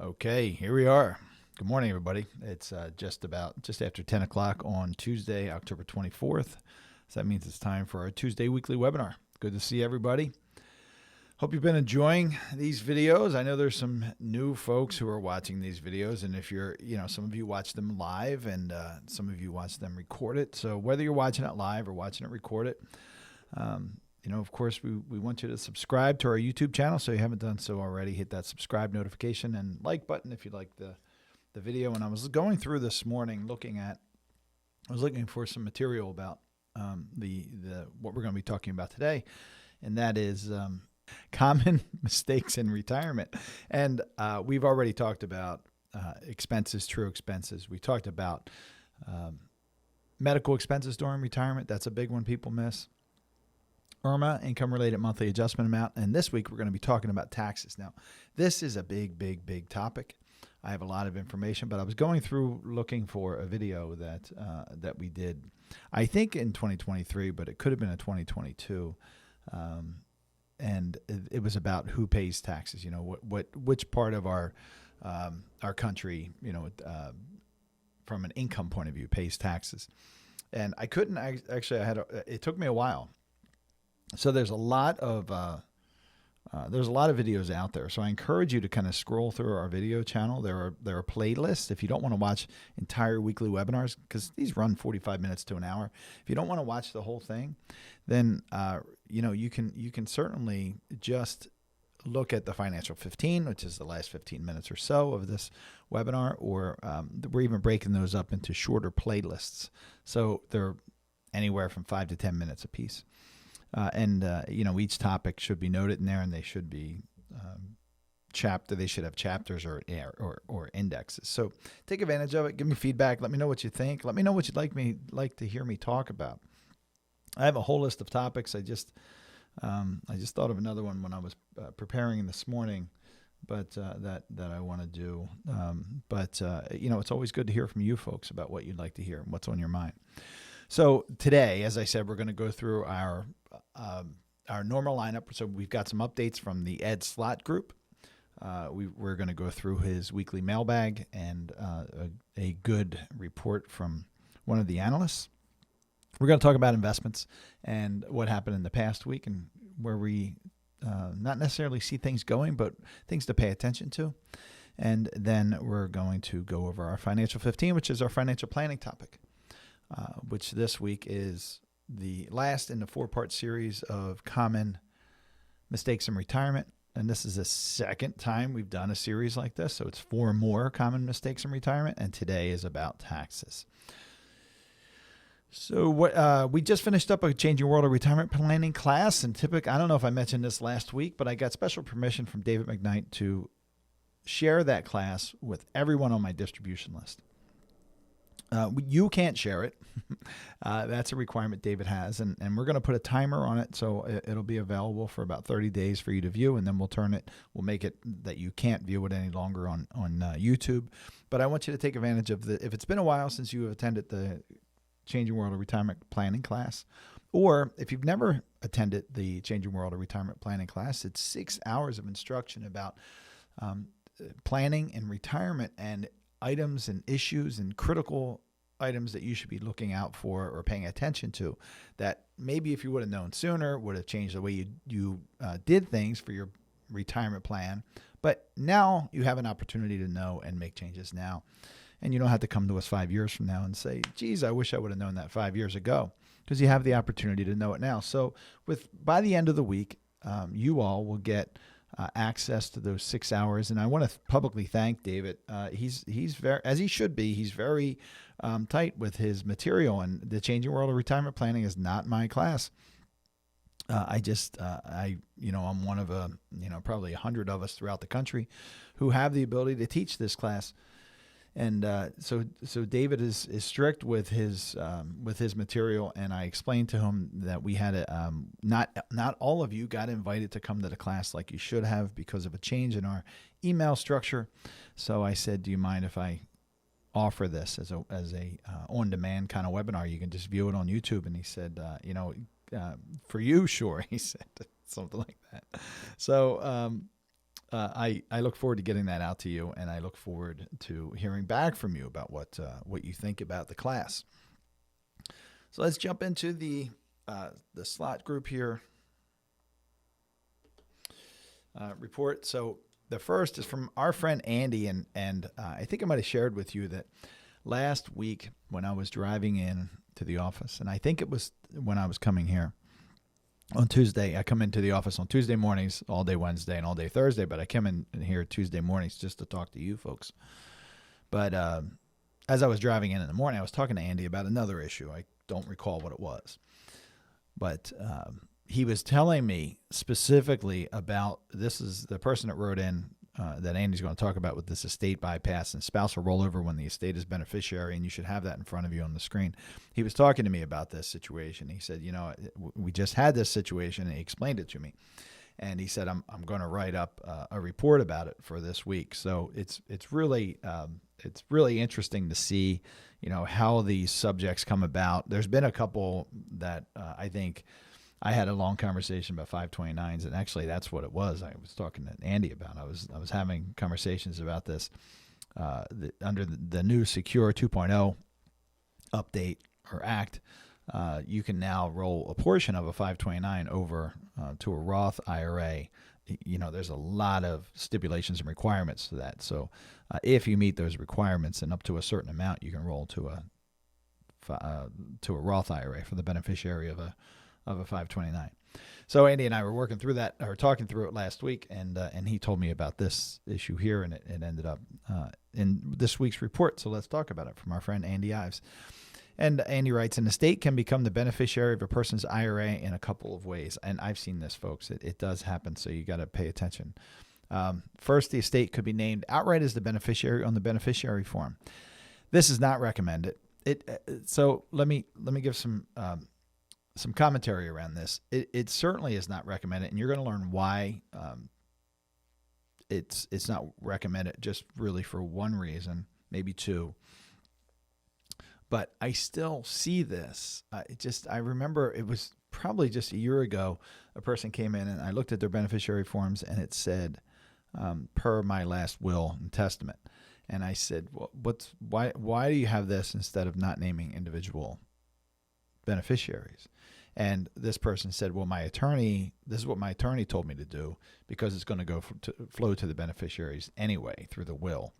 Okay, here we are. Good morning, everybody. It's just after 10 o'clock on Tuesday, October 24th. So that means it's time for our Tuesday weekly webinar. Good to see everybody. Hope you've been enjoying these videos. I know there's some new folks who are watching these videos, and if you're, some of you watch them live and some of you watch them record it. So whether you're watching it live or watching it record it, of course, we want you to subscribe to our YouTube channel. So if you haven't done so already, hit that subscribe notification and like button if you like the video. And I was going through this morning I was looking for some material about what we're going to be talking about today, and that is common mistakes in retirement. And we've already talked about expenses, true expenses. We talked about medical expenses during retirement. That's a big one people miss. IRMA, income-related monthly adjustment amount. And this week, we're going to be talking about taxes. Now, this is a big topic. I have a lot of information, but I was going through looking for a video that we did, I think in 2023, but it could have been in 2022. And it was about who pays taxes, which part of our country, from an income point of view, pays taxes. And I couldn't it took me a while. So there's a lot of videos out there. So I encourage you to kind of scroll through our video channel. There are playlists. If you don't want to watch entire weekly webinars, because these run 45 minutes to an hour, if you don't want to watch the whole thing, then you can certainly just look at the Financial 15, which is the last 15 minutes or so of this webinar, or we're even breaking those up into shorter playlists. So they're anywhere from 5 to 10 minutes a piece. Each topic should be noted in there, and they should be they should have chapters or indexes. So take advantage of it. Give me feedback. Let me know what you think. Let me know what you'd like to hear me talk about. I have a whole list of topics. I just thought of another one when I was preparing this morning, but that I want to do. It's always good to hear from you folks about what you'd like to hear and what's on your mind. So today, as I said, we're going to go through our normal lineup. So we've got some updates from the Ed Slott group. We're going to go through his weekly mailbag and a good report from one of the analysts. We're going to talk about investments and what happened in the past week and where we not necessarily see things going, but things to pay attention to. And then we're going to go over our Financial 15, which is our financial planning topic, which this week is the last in the 4-part series of common mistakes in retirement. And this is the second time we've done a series like this. So it's 4 more common mistakes in retirement. And today is about taxes. So we just finished up a Changing World of Retirement Planning class. And I don't know if I mentioned this last week, but I got special permission from David McKnight to share that class with everyone on my distribution list. You can't share it. That's a requirement David has, and we're going to put a timer on it, so it'll be available for about 30 days for you to view, and then we'll make it that you can't view it any longer on YouTube. But I want you to take advantage of if it's been a while since you have attended the Changing World of Retirement Planning class, or if you've never attended the Changing World of Retirement Planning class, it's 6 hours of instruction about planning and retirement and items and issues and critical items that you should be looking out for or paying attention to that maybe if you would have known sooner would have changed the way you did things for your retirement plan. But now you have an opportunity to know and make changes now. And you don't have to come to us 5 years from now and say, geez, I wish I would have known that 5 years ago, because you have the opportunity to know it now. So by the end of the week, you all will get access to those 6 hours. And I want to publicly thank David. He's very, as he should be, he's very tight with his material, and the Changing World of Retirement Planning is not my class. I'm one of probably 100 of us throughout the country who have the ability to teach this class. And so David is strict with his material, and I explained to him that we had not all of you got invited to come to the class like you should have because of a change in our email structure. So I said, do you mind if I offer this as a on-demand kind of webinar? You can just view it on YouTube. And he said, for you, sure. He said something like that. So I look forward to getting that out to you, and I look forward to hearing back from you about what you think about the class. So let's jump into the Slott group here report. So the first is from our friend Andy, and I think I might have shared with you that last week when I was driving in to the office, and I think it was when I was coming here on Tuesday. I come into the office on Tuesday mornings, all day Wednesday and all day Thursday, but I come in here Tuesday mornings just to talk to you folks. But as I was driving in the morning, I was talking to Andy about another issue. I don't recall what it was, but he was telling me specifically about, this is the person that wrote in that Andy's going to talk about with this estate bypass and spousal rollover when the estate is beneficiary, and you should have that in front of you on the screen. He was talking to me about this situation. He said, we just had this situation, and he explained it to me. And he said, I'm going to write up a report about it for this week. So it's really interesting to see, how these subjects come about. There's been a couple that I think I had a long conversation about 529s, and actually that's what it was. I was talking to Andy about. I was having conversations about this under the new Secure 2.0 update or act. You can now roll a portion of a 529 over to a Roth IRA. There's a lot of stipulations and requirements to that. So if you meet those requirements and up to a certain amount, you can roll to a Roth IRA for the beneficiary of a 529. So Andy and I were working through that, or talking through it last week, and he told me about this issue here, and it ended up in this week's report. So let's talk about it from our friend Andy Ives. And Andy writes, an estate can become the beneficiary of a person's IRA in a couple of ways. And I've seen this, folks. It does happen, so you got to pay attention. First, the estate could be named outright as the beneficiary on the beneficiary form. This is not recommended. So let me give some commentary around this. It certainly is not recommended, and you're going to learn why it's not recommended, just really for one reason, maybe two. But I still see this. I remember it was probably just a year ago, a person came in and I looked at their beneficiary forms and it said, per my last will and testament. And I said, well, why do you have this instead of not naming individual beneficiaries? And this person said, well, this is what my attorney told me to do because it's going to flow to the beneficiaries anyway through the will.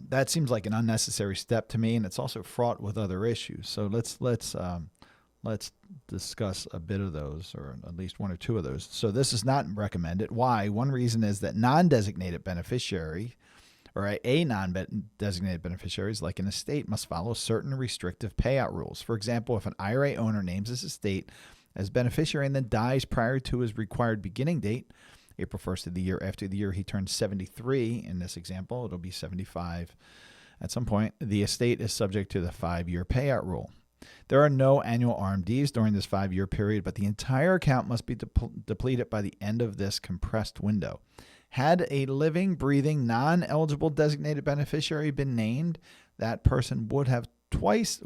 That seems like an unnecessary step to me, and it's also fraught with other issues. So let's discuss a bit of those, or at least one or two of those. So this is not recommended. Why? One reason is that non-designated beneficiary, or a non-designated beneficiaries like an estate, must follow certain restrictive payout rules. For example, if an IRA owner names his estate as beneficiary and then dies prior to his required beginning date, April 1st of the year after the year he turns 73, in this example, it'll be 75 at some point, the estate is subject to the 5-year payout rule. There are no annual RMDs during this 5-year period, but the entire account must be depleted by the end of this compressed window. Had a living, breathing, non-eligible designated beneficiary been named, that person would have twice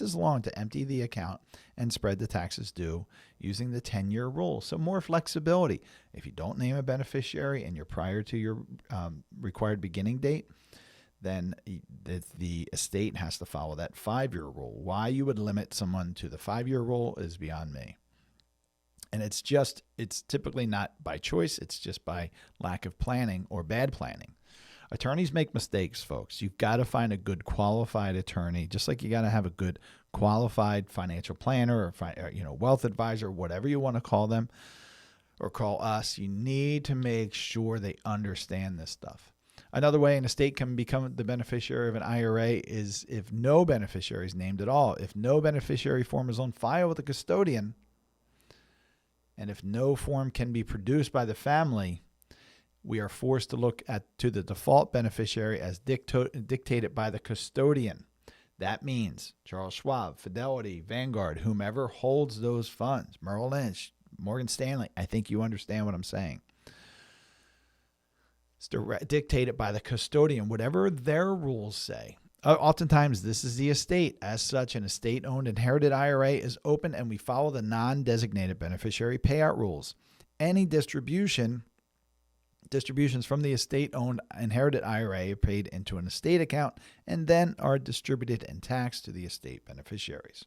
as long to empty the account and spread the taxes due using the 10-year rule. So more flexibility. If you don't name a beneficiary and you're prior to your required beginning date, then the estate has to follow that 5-year rule. Why you would limit someone to the 5-year rule is beyond me. And it's typically not by choice. It's just by lack of planning or bad planning. Attorneys make mistakes, folks. You've got to find a good qualified attorney, just like you got to have a good qualified financial planner or wealth advisor, whatever you want to call them or call us. You need to make sure they understand this stuff. Another way an estate can become the beneficiary of an IRA is if no beneficiary is named at all. If no beneficiary form is on file with the custodian, and if no form can be produced by the family, we are forced to look to the default beneficiary as dictated by the custodian. That means Charles Schwab, Fidelity, Vanguard, whomever holds those funds, Merrill Lynch, Morgan Stanley. I think you understand what I'm saying. It's dictated by the custodian, whatever their rules say. Oftentimes, this is the estate. As such, an estate-owned inherited IRA is open, and we follow the non-designated beneficiary payout rules. Any distribution Distributions from the estate-owned inherited IRA are paid into an estate account and then are distributed and taxed to the estate beneficiaries.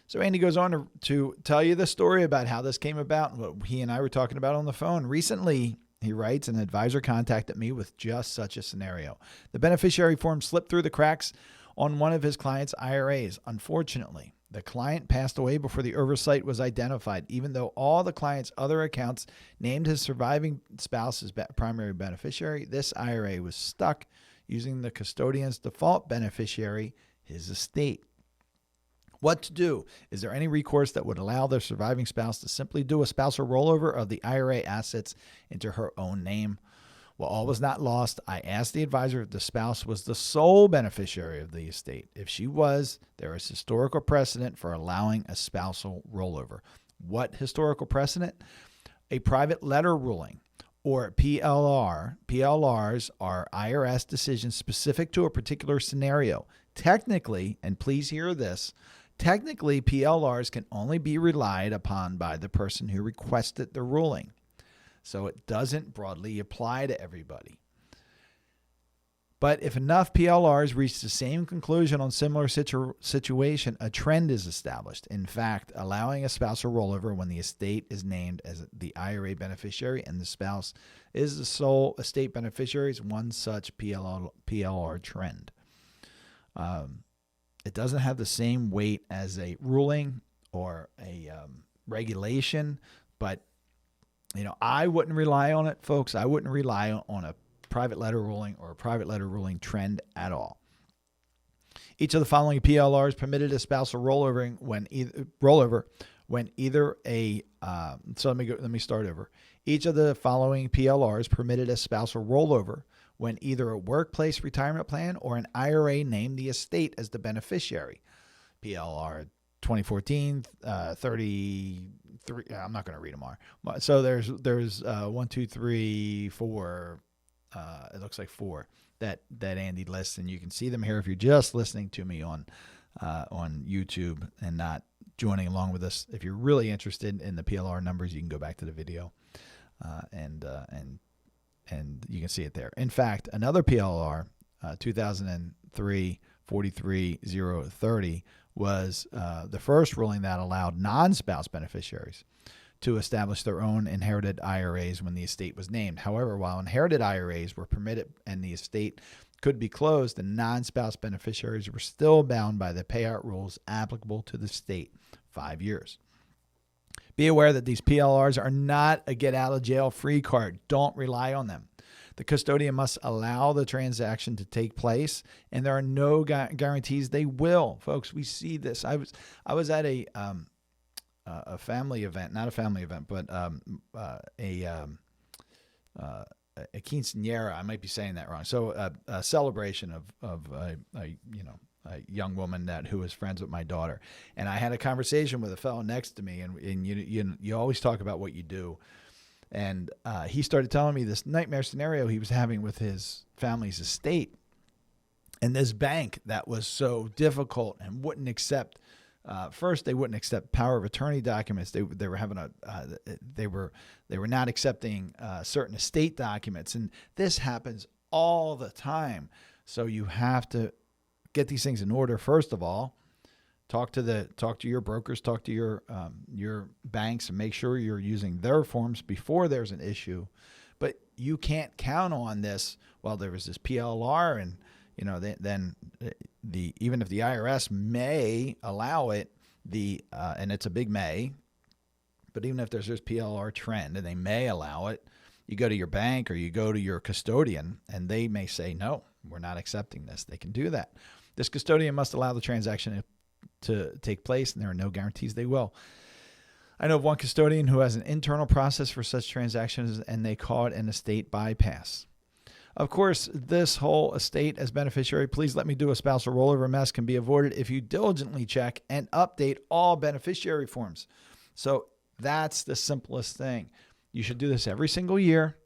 So Andy goes on to tell you the story about how this came about and what he and I were talking about on the phone. Recently, he writes, an advisor contacted me with just such a scenario. The beneficiary form slipped through the cracks on one of his client's IRAs. Unfortunately, the client passed away before the oversight was identified, even though all the client's other accounts named his surviving spouse as primary beneficiary. This IRA was stuck using the custodian's default beneficiary, his estate. What to do? Is there any recourse that would allow their surviving spouse to simply do a spousal rollover of the IRA assets into her own name? Well, all was not lost. I asked the advisor if the spouse was the sole beneficiary of the estate. If she was, there is historical precedent for allowing a spousal rollover. What historical precedent? A private letter ruling, or PLR. PLRs are IRS decisions specific to a particular scenario. Technically, and please hear this, technically PLRs can only be relied upon by the person who requested the ruling. So it doesn't broadly apply to everybody. But if enough PLRs reach the same conclusion on similar situation, a trend is established. In fact, allowing a spousal rollover when the estate is named as the IRA beneficiary and the spouse is the sole estate beneficiary is one such PLR trend. It doesn't have the same weight as a ruling or a regulation, but I wouldn't rely on it, folks. I wouldn't rely on a private letter ruling or a private letter ruling trend at all. Each of the following PLRs permitted a spousal rollover when either a so let me start over. Each of the following PLRs permitted a spousal rollover when either a workplace retirement plan or an IRA named the estate as the beneficiary. PLR 2014, 33. I'm not going to read them all. So there's 1, 2, 3, 4. It looks like 4 that Andy lists, and you can see them here if you're just listening to me on YouTube and not joining along with us. If you're really interested in the PLR numbers, you can go back to the video, and you can see it there. In fact, another PLR, 2003 43030, was the first ruling that allowed non-spouse beneficiaries to establish their own inherited IRAs when the estate was named. However, while inherited IRAs were permitted and the estate could be closed, the non-spouse beneficiaries were still bound by the payout rules applicable to the state, 5 years. Be aware that these PLRs are not a get-out-of-jail-free card. Don't rely on them. The custodian must allow the transaction to take place, and there are no guarantees they will. Folks, we see this. I was at a family event, not a family event, but a quinceañera. I might be saying that wrong. So a celebration of a young woman who was friends with my daughter, and I had a conversation with a fellow next to me, and you always talk about what you do. And he started telling me this nightmare scenario he was having with his family's estate. And this bank that was so difficult and wouldn't accept, first they wouldn't accept power of attorney documents. They were having they were not accepting certain estate documents. And this happens all the time. So you have to get these things in order. First of all, talk to your brokers, talk to your banks, and make sure you're using their forms before there's an issue. But you can't count on this. Well, there was this PLR, and then even if the IRS may allow it, and it's a big may, but even if there's this PLR trend and they may allow it, you go to your bank or you go to your custodian, and they may say, no, we're not accepting this. They can do that. This custodian must allow the transaction to take place, and there are no guarantees they will. I know of one custodian who has an internal process for such transactions, and they call it an estate bypass. Of course, this whole estate as beneficiary, please let me do a spousal rollover mess, can be avoided if you diligently check and update all beneficiary forms. So that's the simplest thing. You should do this every single year.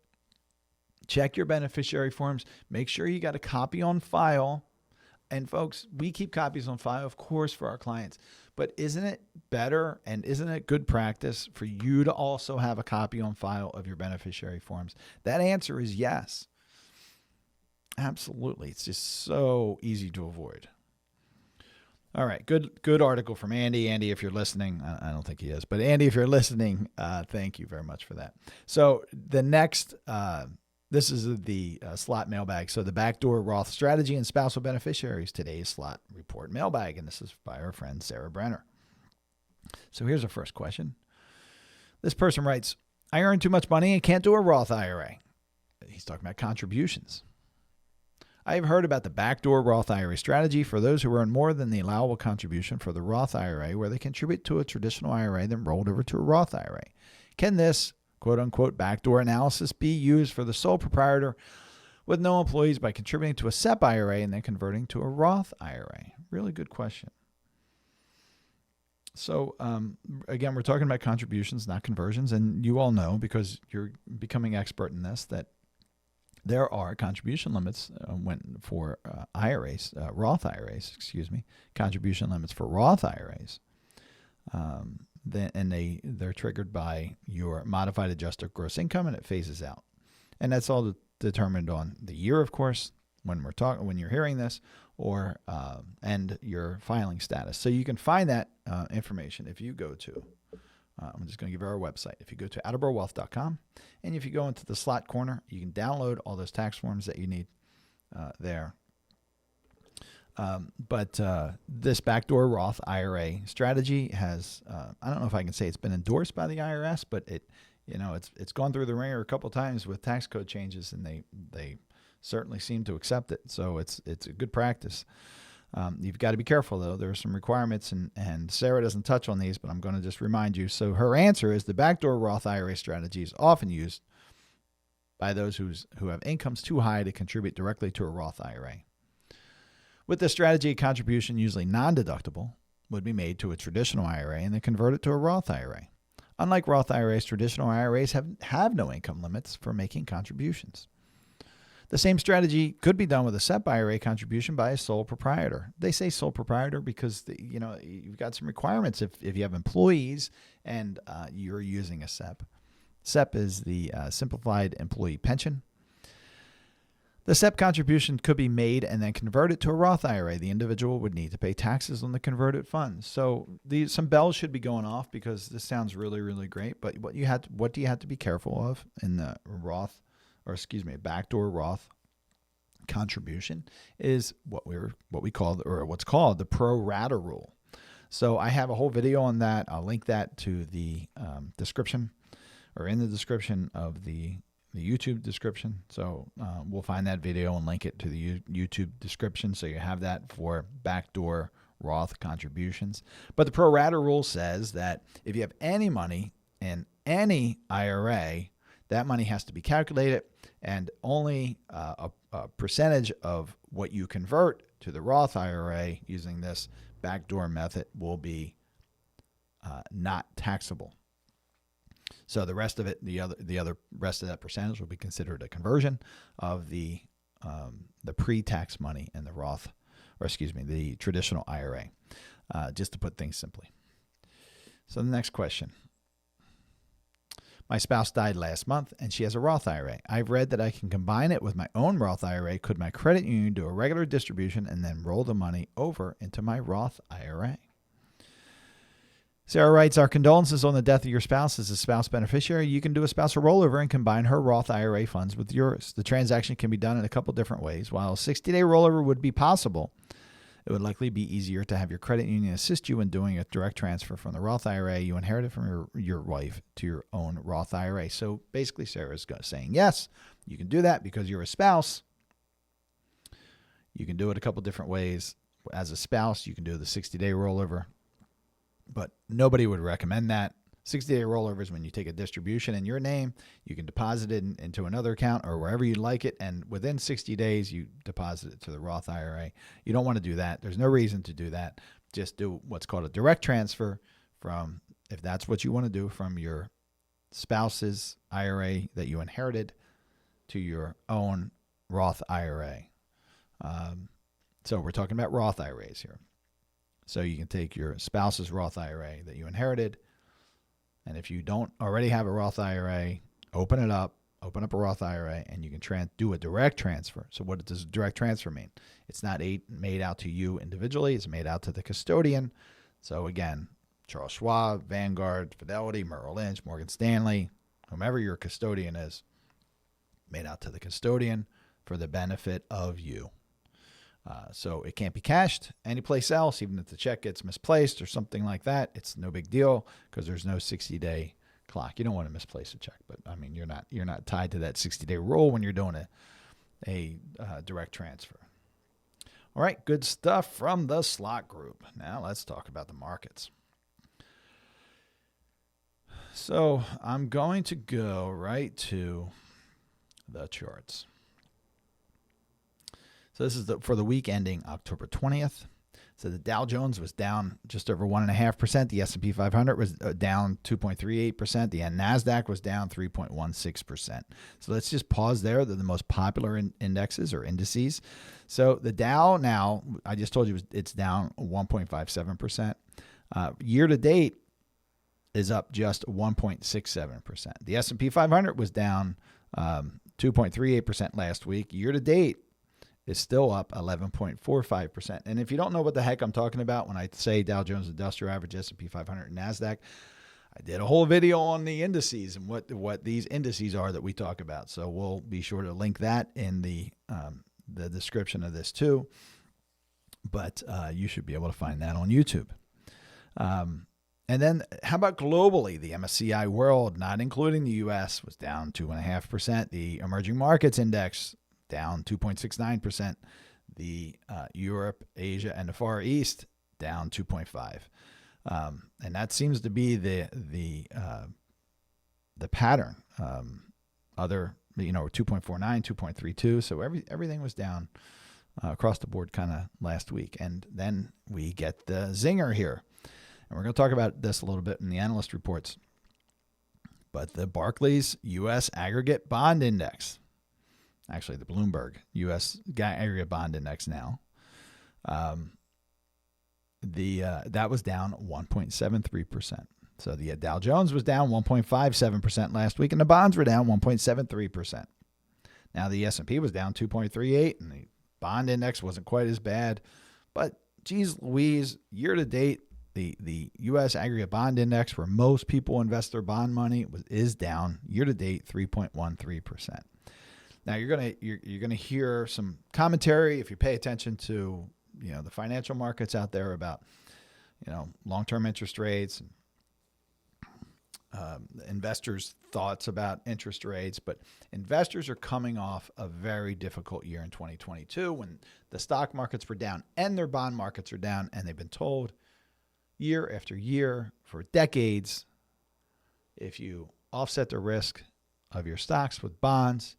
Check your beneficiary forms. Make sure you got a copy on file And folks, we keep copies on file, of course, for our clients. But isn't it better and isn't it good practice for you to also have a copy on file of your beneficiary forms? That answer is yes. Absolutely. It's just so easy to avoid. All right. Good article from Andy. Andy, if you're listening, I don't think he is, but Andy, if you're listening, thank you very much for that. So the next, this is the Slott mailbag. So the backdoor Roth strategy and spousal beneficiaries, today's Slott report mailbag. And this is by our friend Sarah Brenner. So here's our first question. This person writes, I earn too much money and can't do a Roth IRA. He's talking about contributions. I have heard about the backdoor Roth IRA strategy for those who earn more than the allowable contribution for the Roth IRA, where they contribute to a traditional IRA, then rolled over to a Roth IRA. Can this quote-unquote backdoor analysis be used for the sole proprietor with no employees by contributing to a SEP IRA and then converting to a Roth IRA? Really good question. So, again, we're talking about contributions, not conversions, and you all know, because you're becoming expert in this, that there are contribution limits for IRAs, Roth IRAs, contribution limits for Roth IRAs. They're triggered by your modified adjusted gross income, and it phases out. And that's all determined on the year, of course, when you're hearing this, or and your filing status. So you can find that information if you go to. I'm just going to give you our website. If you go to attleborowealth.com, and if you go into the Slott corner, you can download all those tax forms that you need there. But this backdoor Roth IRA strategy has, I don't know if I can say it's been endorsed by the IRS, but it's gone through the ringer a couple times with tax code changes, and they certainly seem to accept it. So it's a good practice. You've got to be careful, though. There are some requirements, and Sarah doesn't touch on these, but I'm going to just remind you. So her answer is the backdoor Roth IRA strategy is often used by those who have incomes too high to contribute directly to a Roth IRA. With this strategy, a contribution, usually non-deductible, would be made to a traditional IRA and then converted to a Roth IRA. Unlike Roth IRAs, traditional IRAs have no income limits for making contributions. The same strategy could be done with a SEP IRA contribution by a sole proprietor. They say sole proprietor because you've got some requirements if you have employees and you're using a SEP. SEP is the Simplified Employee Pension. The SEP contribution could be made and then converted to a Roth IRA. The individual would need to pay taxes on the converted funds. So some bells should be going off, because this sounds really, really great. But what do you have to be careful of in the backdoor Roth contribution is what's called the pro rata rule. So I have a whole video on that. I'll link that to the description, or in the description of the YouTube description. So we'll find that video and link it to the YouTube description, so you have that for backdoor Roth contributions. But the pro rata rule says that if you have any money in any IRA, that money has to be calculated, and only a percentage of what you convert to the Roth IRA using this backdoor method will be not taxable. So the rest of it, the other rest of that percentage, will be considered a conversion of the pre-tax money in the traditional IRA, just to put things simply. So the next question. My spouse died last month, and she has a Roth IRA. I've read that I can combine it with my own Roth IRA. Could my credit union do a regular distribution and then roll the money over into my Roth IRA? Sarah writes, our condolences on the death of your spouse. As a spouse beneficiary, you can do a spousal rollover and combine her Roth IRA funds with yours. The transaction can be done in a couple different ways. While a 60-day rollover would be possible, it would likely be easier to have your credit union assist you in doing a direct transfer from the Roth IRA you inherited from your wife to your own Roth IRA. So basically, Sarah's saying, yes, you can do that because you're a spouse. You can do it a couple different ways. As a spouse, you can do the 60-day rollover, but nobody would recommend that. 60-day rollovers, when you take a distribution in your name, you can deposit it into another account or wherever you like it, and within 60 days, you deposit it to the Roth IRA. You don't want to do that. There's no reason to do that. Just do what's called a direct transfer from, if that's what you want to do, from your spouse's IRA that you inherited to your own Roth IRA. So we're talking about Roth IRAs here. So you can take your spouse's Roth IRA that you inherited, and if you don't already have a Roth IRA, open up a Roth IRA, and you can do a direct transfer. So what does direct transfer mean? It's not made out to you individually. It's made out to the custodian. So again, Charles Schwab, Vanguard, Fidelity, Merrill Lynch, Morgan Stanley, whomever your custodian is, made out to the custodian for the benefit of you. So it can't be cashed anyplace else, even if the check gets misplaced or something like that. It's no big deal because there's no 60-day clock. You don't want to misplace a check, but I mean, you're not tied to that 60-day rule when you're doing a direct transfer. All right, good stuff from the Slott Group. Now let's talk about the markets. So I'm going to go right to the charts. So this is for the week ending October 20th. So the Dow Jones was down just over 1.5%. The S&P 500 was down 2.38%. The NASDAQ was down 3.16%. So let's just pause there. They're the most popular indexes or indices. So the Dow now, I just told you it's down 1.57%. Year to date is up just 1.67%. The S&P 500 was down 2.38% last week. Year to date is still up 11.45%. And if you don't know what the heck I'm talking about when I say Dow Jones Industrial Average, S&P 500, and NASDAQ, I did a whole video on the indices and what these indices are that we talk about. So we'll be sure to link that in the description of this too. But you should be able to find that on YouTube. And then how about globally? The MSCI World, not including the U.S., was down 2.5%. The Emerging Markets Index down 2.69%. The Europe, Asia, and the Far East down 2.5%. And that seems to be the pattern. Other, 2.49, 2.32. So everything was down across the board kind of last week. And then we get the zinger here. And we're going to talk about this a little bit in the analyst reports. But the Barclays U.S. Aggregate Bond Index, actually the Bloomberg U.S. Aggregate Bond Index now, that was down 1.73%. So the Dow Jones was down 1.57% last week, and the bonds were down 1.73%. Now the S&P was down 2.38%, and the bond index wasn't quite as bad. But geez Louise, year to date, the U.S. Aggregate Bond Index, where most people invest their bond money, is down year to date 3.13%. Now you're gonna hear some commentary if you pay attention to the financial markets out there about long-term interest rates, investors' thoughts about interest rates. But investors are coming off a very difficult year in 2022 when the stock markets were down and their bond markets are down, and they've been told year after year for decades, if you offset the risk of your stocks with bonds,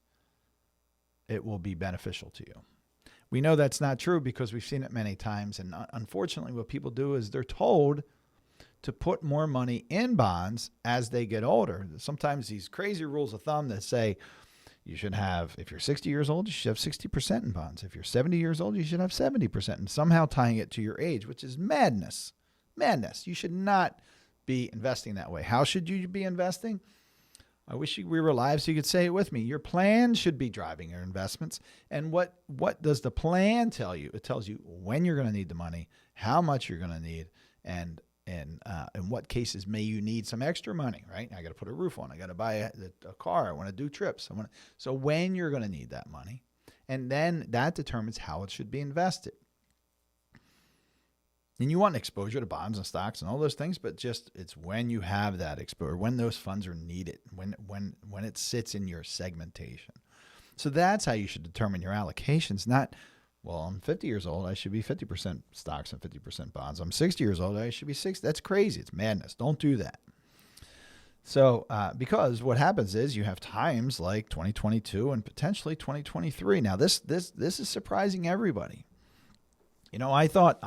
it will be beneficial to you. We know that's not true because we've seen it many times. And unfortunately, what people do is they're told to put more money in bonds as they get older. Sometimes these crazy rules of thumb that say you should have, if you're 60 years old, you should have 60% in bonds. If you're 70 years old, you should have 70%, and somehow tying it to your age, which is madness. Madness. You should not be investing that way. How should you be investing? I wish we were live so you could say it with me. Your plan should be driving your investments. And what does the plan tell you? It tells you when you're going to need the money, how much you're going to need, and in what cases may you need some extra money, right? I got to put a roof on. I got to buy a car. I want to do trips. So when you're going to need that money, and then that determines how it should be invested. And you want exposure to bonds and stocks and all those things, but it's when you have that exposure, when those funds are needed, when it sits in your segmentation. So that's how you should determine your allocations. Not, well, I'm 50 years old, I should be 50% stocks and 50% bonds. I'm 60 years old, I should be 60. That's crazy. It's madness. Don't do that. So because what happens is you have times like 2022 and potentially 2023. Now this is surprising everybody. I thought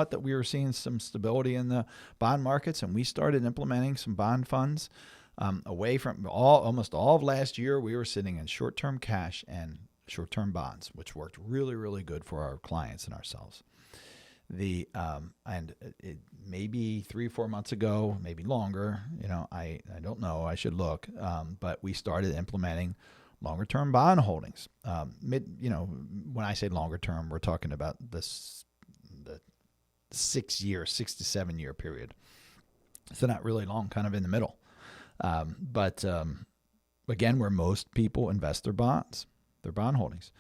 that we were seeing some stability in the bond markets, and we started implementing some bond funds away from almost all of last year. We were sitting in short-term cash and short-term bonds, which worked really, really good for our clients and ourselves. Maybe 3-4 months ago, maybe longer, I don't know, I should look, but we started implementing longer term bond holdings. When I say longer term, we're talking about the 6 to 7 year period. So not really long, kind of in the middle. But again, where most people invest their bonds, their bond holdings.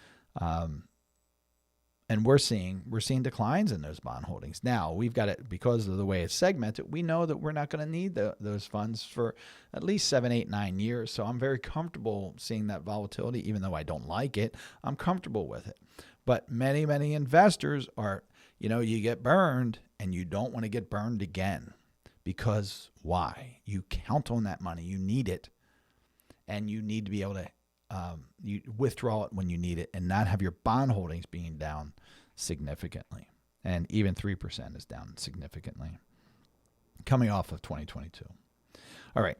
And we're seeing declines in those bond holdings. Now, we've got it, because of the way it's segmented, we know that we're not going to need those funds for at least 7, 8, 9 years. So I'm very comfortable seeing that volatility, even though I don't like it. I'm comfortable with it. But many, many investors are, you get burned and you don't want to get burned again. Because why? You count on that money. You need it. And you need to be able to you withdraw it when you need it and not have your bond holdings being down significantly. And even 3% is down significantly coming off of 2022. All right.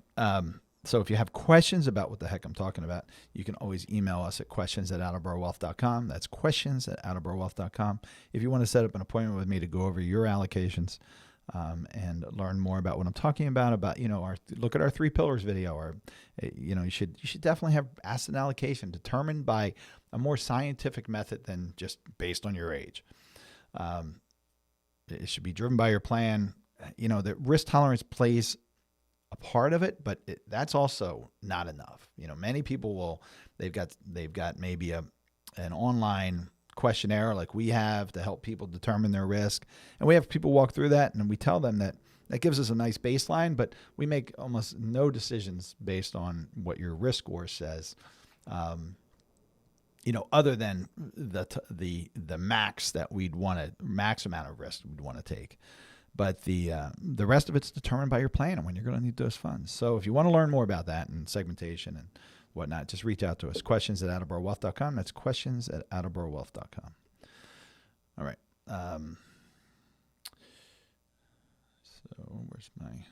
So if you have questions about what the heck I'm talking about, you can always email us at questions@attleborowealth.com. That's questions@attleborowealth.com. If you want to set up an appointment with me to go over your allocations, and learn more about what I'm talking about, look at our 3 pillars video, you should definitely have asset allocation determined by a more scientific method than just based on your age. It should be driven by your plan. The risk tolerance plays a part of it, but that's also not enough. Many people they've got maybe an online questionnaire like we have to help people determine their risk. And we have people walk through that, and we tell them that gives us a nice baseline, but we make almost no decisions based on what your risk score says, other than the max that max amount of risk we'd want to take. But the rest of it's determined by your plan and when you're going to need those funds. So if you want to learn more about that and segmentation and whatnot, just reach out to us. Questions@attleborowealth.com. That's questions@attleborowealth.com. All right. So where's my?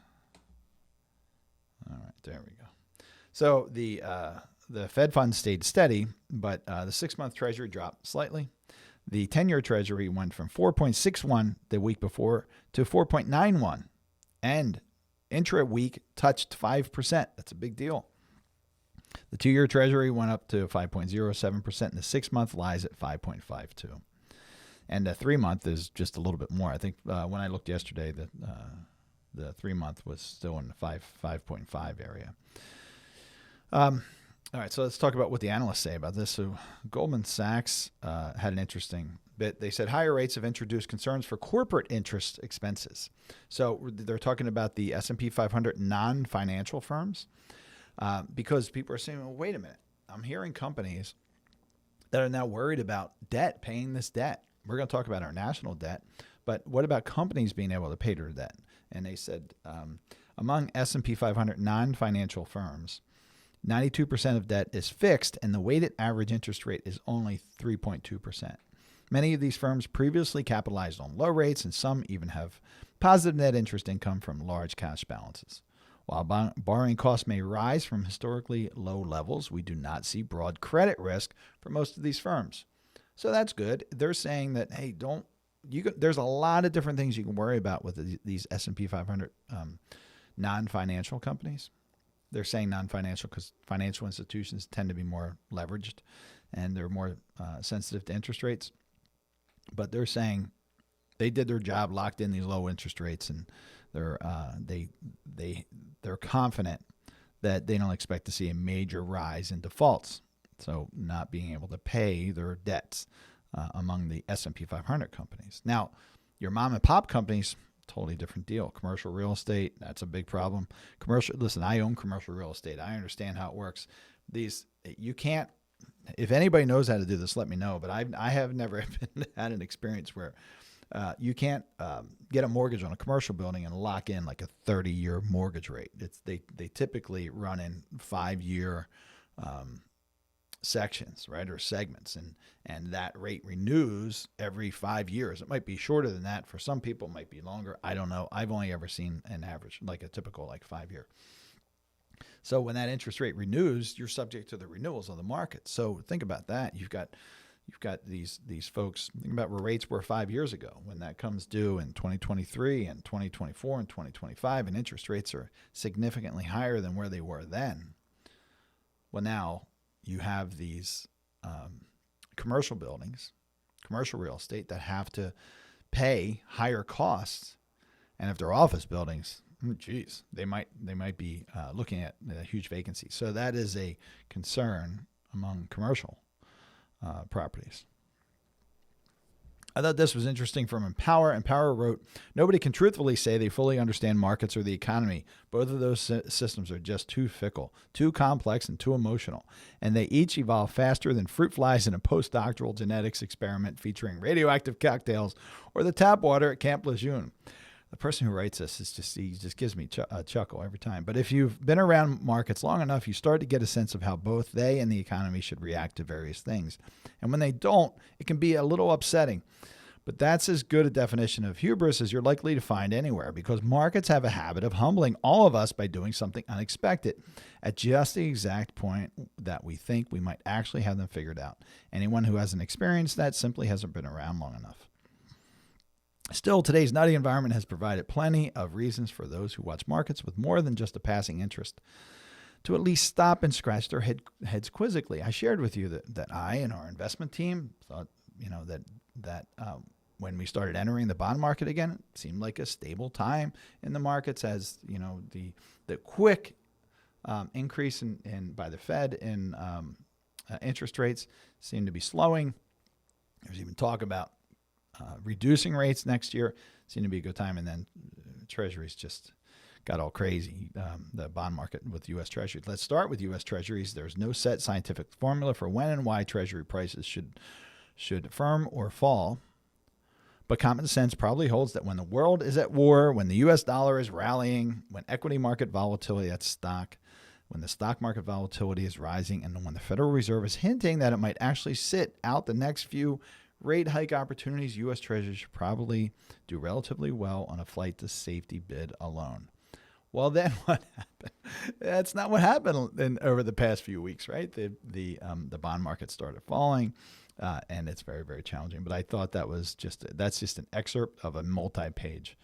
All right, there we go. So the Fed funds stayed steady, but the 6-month Treasury dropped slightly. The 10-year Treasury went from 4.61 the week before to 4.91, and intra-week touched 5%. That's a big deal. The 2-year Treasury went up to 5.07%, and the 6-month lies at 5.52. And the 3-month is just a little bit more. I think when I looked yesterday, the 3-month was still in the 5.5 area. All right, so let's talk about what the analysts say about this. So Goldman Sachs had an interesting bit. They said higher rates have introduced concerns for corporate interest expenses. So they're talking about the S&P 500 non-financial firms. Because people are saying, well, wait a minute, I'm hearing companies that are now worried about debt, paying this debt. We're going to talk about our national debt, but what about companies being able to pay their debt? And they said among S&P 500 non-financial firms, 92% of debt is fixed, and the weighted average interest rate is only 3.2%. Many of these firms previously capitalized on low rates, and some even have positive net interest income from large cash balances. While borrowing costs may rise from historically low levels, we do not see broad credit risk for most of these firms. So that's good. They're saying that, hey, there's a lot of different things you can worry about with these S&P 500 non-financial companies. They're saying non-financial because financial institutions tend to be more leveraged and they're more sensitive to interest rates. But they're saying they did their job, locked in these low interest rates, and they're confident that they don't expect to see a major rise in defaults, so not being able to pay their debts among the S&P 500 companies. Now, your mom and pop companies, totally different deal. Commercial real estate, that's a big problem. Listen, I own commercial real estate. I understand how it works. You can't. If anybody knows how to do this, let me know. But I have never had an experience where you can't get a mortgage on a commercial building and lock in like a 30-year mortgage rate. They typically run in 5-year sections, right, or segments, and that rate renews every 5 years. It might be shorter than that for some people. It might be longer. I don't know. I've only ever seen an average, like a typical 5-year. So when that interest rate renews, you're subject to the renewals of the market. So think about that. You've got these folks. Think about where rates were 5 years ago. When that comes due in 2023 and 2024 and 2025, and interest rates are significantly higher than where they were then. Well, now you have these commercial buildings, commercial real estate that have to pay higher costs, and if they're office buildings, geez, they might be looking at a huge vacancy. So that is a concern among commercial properties. I thought this was interesting from Empower. Empower wrote, "Nobody can truthfully say they fully understand markets or the economy. Both of those systems are just too fickle, too complex, and too emotional. And they each evolve faster than fruit flies in a postdoctoral genetics experiment featuring radioactive cocktails or the tap water at Camp Lejeune." The person who writes this he just gives me a chuckle every time. But if you've been around markets long enough, you start to get a sense of how both they and the economy should react to various things. And when they don't, it can be a little upsetting. But that's as good a definition of hubris as you're likely to find anywhere, because markets have a habit of humbling all of us by doing something unexpected at just the exact point that we think we might actually have them figured out. Anyone who hasn't experienced that simply hasn't been around long enough. Still, today's nutty environment has provided plenty of reasons for those who watch markets with more than just a passing interest to at least stop and scratch their heads quizzically. I shared with you that I and our investment team thought, that when we started entering the bond market again, it seemed like a stable time in the markets, as the quick increase in by the Fed in interest rates seemed to be slowing. There's even talk about reducing rates next year. Seemed to be a good time, and then Treasuries just got all crazy, the bond market with U.S. Treasuries. Let's start with U.S. Treasuries. There's no set scientific formula for when and why Treasury prices should firm or fall, but common sense probably holds that when the world is at war, when the U.S. dollar is rallying, when equity market volatility, that's stock, when the stock market volatility is rising, and when the Federal Reserve is hinting that it might actually sit out the next few rate hike opportunities, U.S. Treasuries should probably do relatively well on a flight to safety bid alone. Well, then what happened? That's not what happened over the past few weeks, right? The bond market started falling, and it's very, very challenging. But I thought that's just an excerpt of a multi-page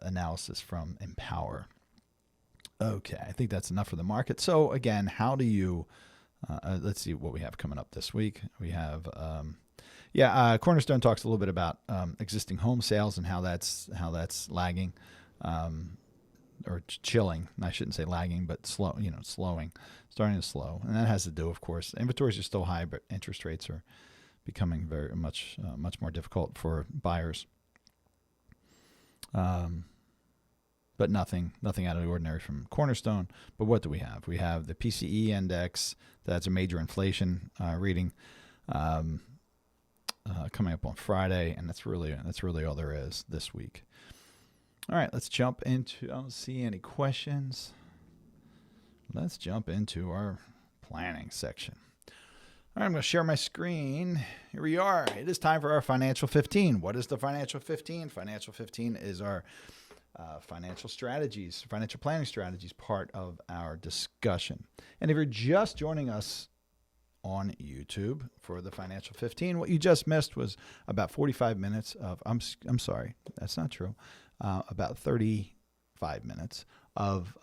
analysis from Empower. Okay, I think that's enough for the market. So again, how do you? Let's see what we have coming up this week. We have, Cornerstone talks a little bit about existing home sales and how that's lagging, or chilling. I shouldn't say lagging, but slowing, starting to slow. And that has to do, of course, inventories are still high, but interest rates are becoming very much more difficult for buyers. But nothing out of the ordinary from Cornerstone. But what do we have? We have the PCE index. That's a major inflation reading coming up on Friday, and that's really all there is this week. All right, let's jump into. I don't see any questions. Let's jump into our planning section. All right, I'm going to share my screen. Here we are. It is time for our Financial 15. What is the Financial 15? Financial 15 is our financial planning strategies part of our discussion. And if you're just joining us on YouTube for the Financial 15, what you just missed was about 45 minutes of, I'm sorry, that's not true, about 35 minutes of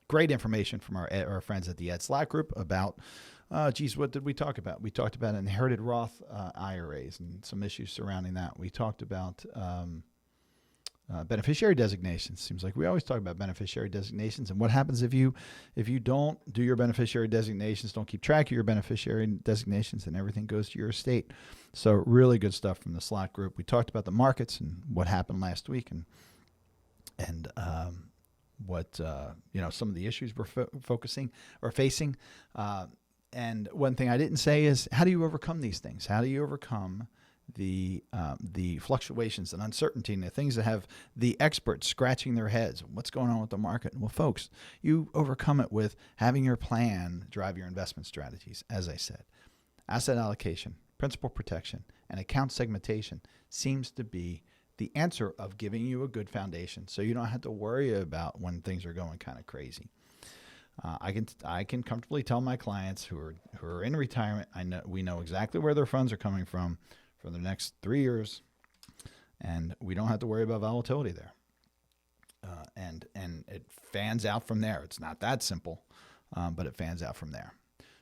great information from our friends at the Ed Slott Group about, what did we talk about? We talked about inherited Roth IRAs and some issues surrounding that. We talked about beneficiary designations. Seems like we always talk about beneficiary designations and what happens if you don't do your beneficiary designations, don't keep track of your beneficiary designations, and everything goes to your estate. So really good stuff from the Slott Group. We talked about the markets and what happened last week, and what some of the issues we're facing. And one thing I didn't say is, how do you overcome these things? How do you overcome the fluctuations and uncertainty and the things that have the experts scratching their heads? What's going on with the market? Well, folks, you overcome it with having your plan drive your investment strategies. As I said, asset allocation, principal protection, and account segmentation seems to be the answer of giving you a good foundation so you don't have to worry about when things are going kind of crazy. I can comfortably tell my clients who are in retirement, we know exactly where their funds are coming from for the next 3 years, and we don't have to worry about volatility there. And it fans out from there. It's not that simple, but it fans out from there.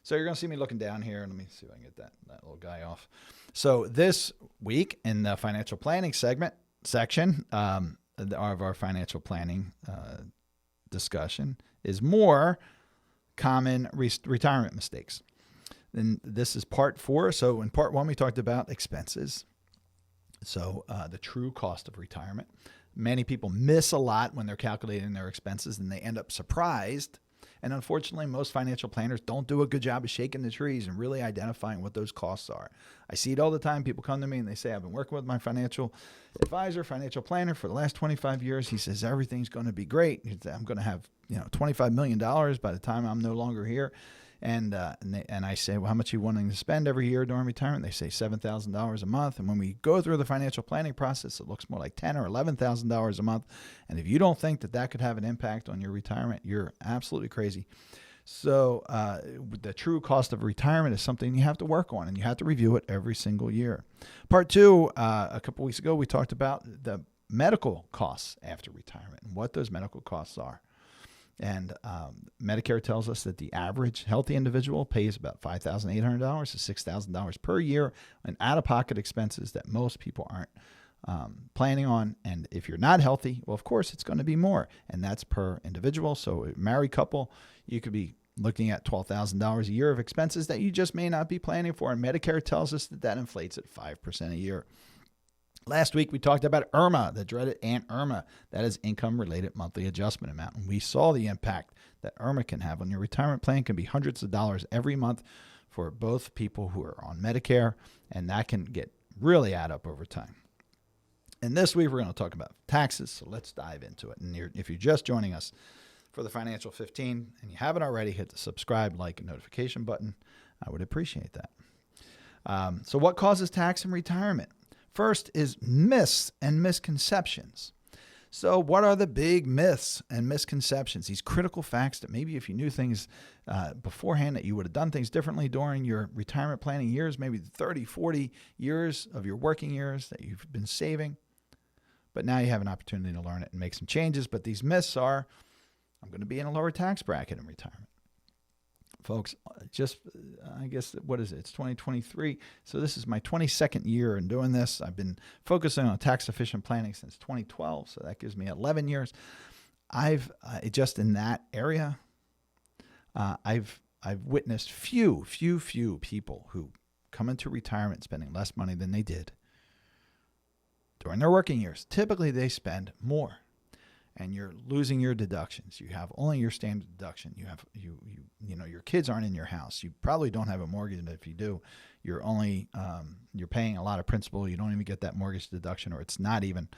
So you're going to see me looking down here. Let me see if I can get that little guy off. So this week in the financial planning section of our financial planning discussion is more common retirement mistakes. And this is part 4. So in part 1, we talked about expenses. So the true cost of retirement. Many people miss a lot when they're calculating their expenses, and they end up surprised. And unfortunately, most financial planners don't do a good job of shaking the trees and really identifying what those costs are. I see it all the time. People come to me and they say, I've been working with my financial advisor, financial planner for the last 25 years. He says, everything's going to be great. I'm going to have $25 million by the time I'm no longer here. And I say, well, how much are you wanting to spend every year during retirement? They say $7,000 a month. And when we go through the financial planning process, it looks more like $10,000 or $11,000 a month. And if you don't think that could have an impact on your retirement, you're absolutely crazy. So the true cost of retirement is something you have to work on, and you have to review it every single year. Part 2, a couple weeks ago, we talked about the medical costs after retirement and what those medical costs are. And Medicare tells us that the average healthy individual pays about $5,800 to $6,000 per year in out-of-pocket expenses that most people aren't planning on. And if you're not healthy, well, of course, it's going to be more. And that's per individual. So a married couple, you could be looking at $12,000 a year of expenses that you just may not be planning for. And Medicare tells us that inflates at 5% a year. Last week, we talked about IRMA, the dreaded Aunt Irma. That is income-related monthly adjustment amount. And we saw the impact that IRMA can have on your retirement plan. It can be hundreds of dollars every month for both people who are on Medicare, and that can get really add up over time. And this week, we're going to talk about taxes, so let's dive into it. And if you're just joining us for the Financial 15 and you haven't already, hit the subscribe, like, and notification button. I would appreciate that. So what causes tax in retirement? First is myths and misconceptions. So what are the big myths and misconceptions? These critical facts that maybe if you knew things beforehand that you would have done things differently during your retirement planning years, maybe 30, 40 years of your working years that you've been saving. But now you have an opportunity to learn it and make some changes. But these myths are, I'm going to be in a lower tax bracket in retirement. Folks, I guess, what is it? It's 2023. So this is my 22nd year in doing this. I've been focusing on tax-efficient planning since 2012. So that gives me 11 years. I've just in that area, I've witnessed few people who come into retirement spending less money than they did during their working years. Typically, they spend more. And you're losing your deductions. You have only your standard deduction. You have your kids aren't in your house. You probably don't have a mortgage, and if you do, you're only you're paying a lot of principal. You don't even get that mortgage deduction, or it's not even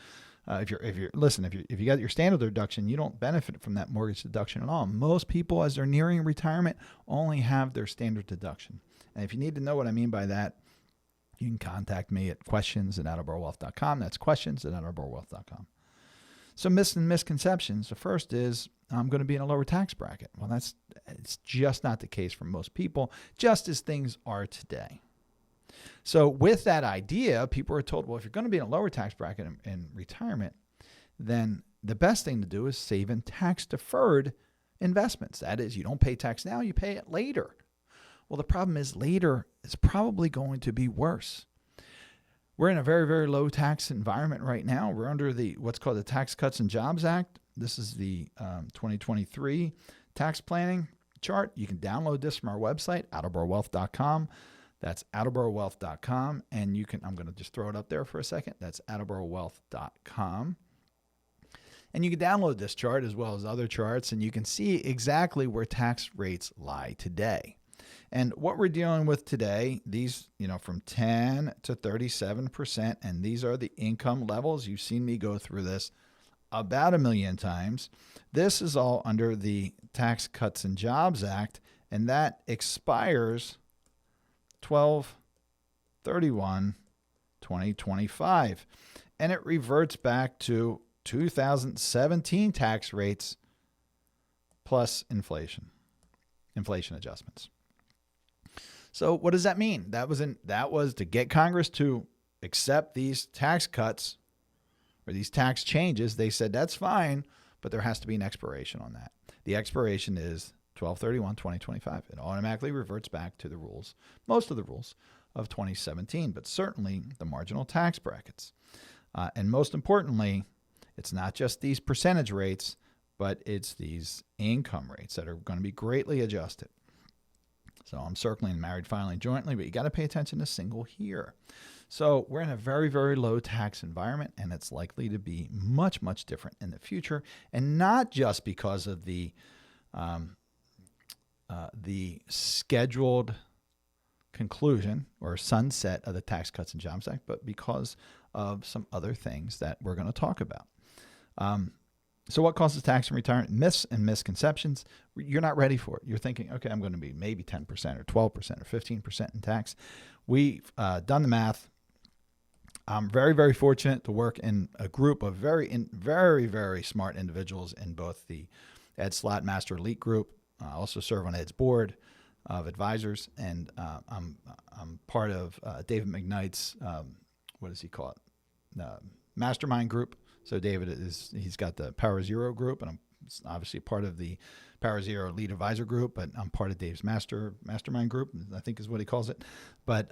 if you got your standard deduction, you don't benefit from that mortgage deduction at all. Most people, as they're nearing retirement, only have their standard deduction. And if you need to know what I mean by that, you can contact me at questions@attleborowealth.com. That's questions@attleborowealth.com. So myths and misconceptions. The first is I'm going to be in a lower tax bracket. Well, it's just not the case for most people, just as things are today. So with that idea, people are told, well, if you're going to be in a lower tax bracket in retirement, then the best thing to do is save in tax-deferred investments. That is, you don't pay tax now, you pay it later. Well, the problem is later is probably going to be worse. We're in a very, very low tax environment right now. We're under what's called the Tax Cuts and Jobs Act. This is the 2023 tax planning chart. You can download this from our website, attleborowealth.com. That's attleborowealth.com. And I'm going to just throw it up there for a second. That's attleborowealth.com. And you can download this chart as well as other charts, and you can see exactly where tax rates lie today. And what we're dealing with today, these, from 10 to 37%, and these are the income levels. You've seen me go through this about 1 million times. This is all under the Tax Cuts and Jobs Act, and that expires 12/31/2025. and it reverts back to 2017 tax rates plus inflation adjustments. So what does that mean? That was to get Congress to accept these tax cuts or these tax changes. They said that's fine, but there has to be an expiration on that. The expiration is 12/31/2025. It automatically reverts back to the rules, most of the rules of 2017, but certainly the marginal tax brackets. And most importantly, it's not just these percentage rates, but it's these income rates that are going to be greatly adjusted. So I'm circling married filing jointly, but you got to pay attention to single here. So we're in a very, very low tax environment, and it's likely to be much, much different in the future, and not just because of the scheduled conclusion or sunset of the Tax Cuts and Jobs Act, but because of some other things that we're going to talk about. So what causes tax and retirement myths and misconceptions? You're not ready for it. You're thinking, okay, I'm going to be maybe 10% or 12% or 15% in tax. We've done the math. I'm very, very fortunate to work in a group of very, very smart individuals in both the Ed Slott Master Elite Group. I also serve on Ed's board of advisors, and I'm part of David McKnight's, what does he call it? Mastermind group. So David he's got the Power Zero group, and I'm obviously part of the Power Zero Elite Advisor group, but I'm part of Dave's Mastermind group, I think is what he calls it. But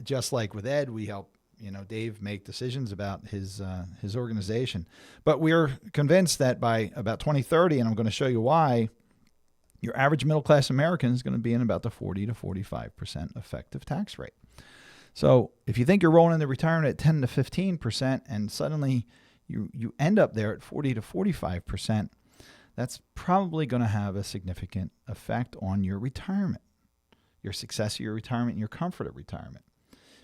just like with Ed, we help Dave make decisions about his organization. But we're convinced that by about 2030, and I'm going to show you why, your average middle-class American is going to be in about the 40 to 45% effective tax rate. So if you think you're rolling into retirement at 10 to 15%, and suddenly you end up there at 40 to 45%, that's probably going to have a significant effect on your retirement, your success of your retirement, and your comfort of retirement.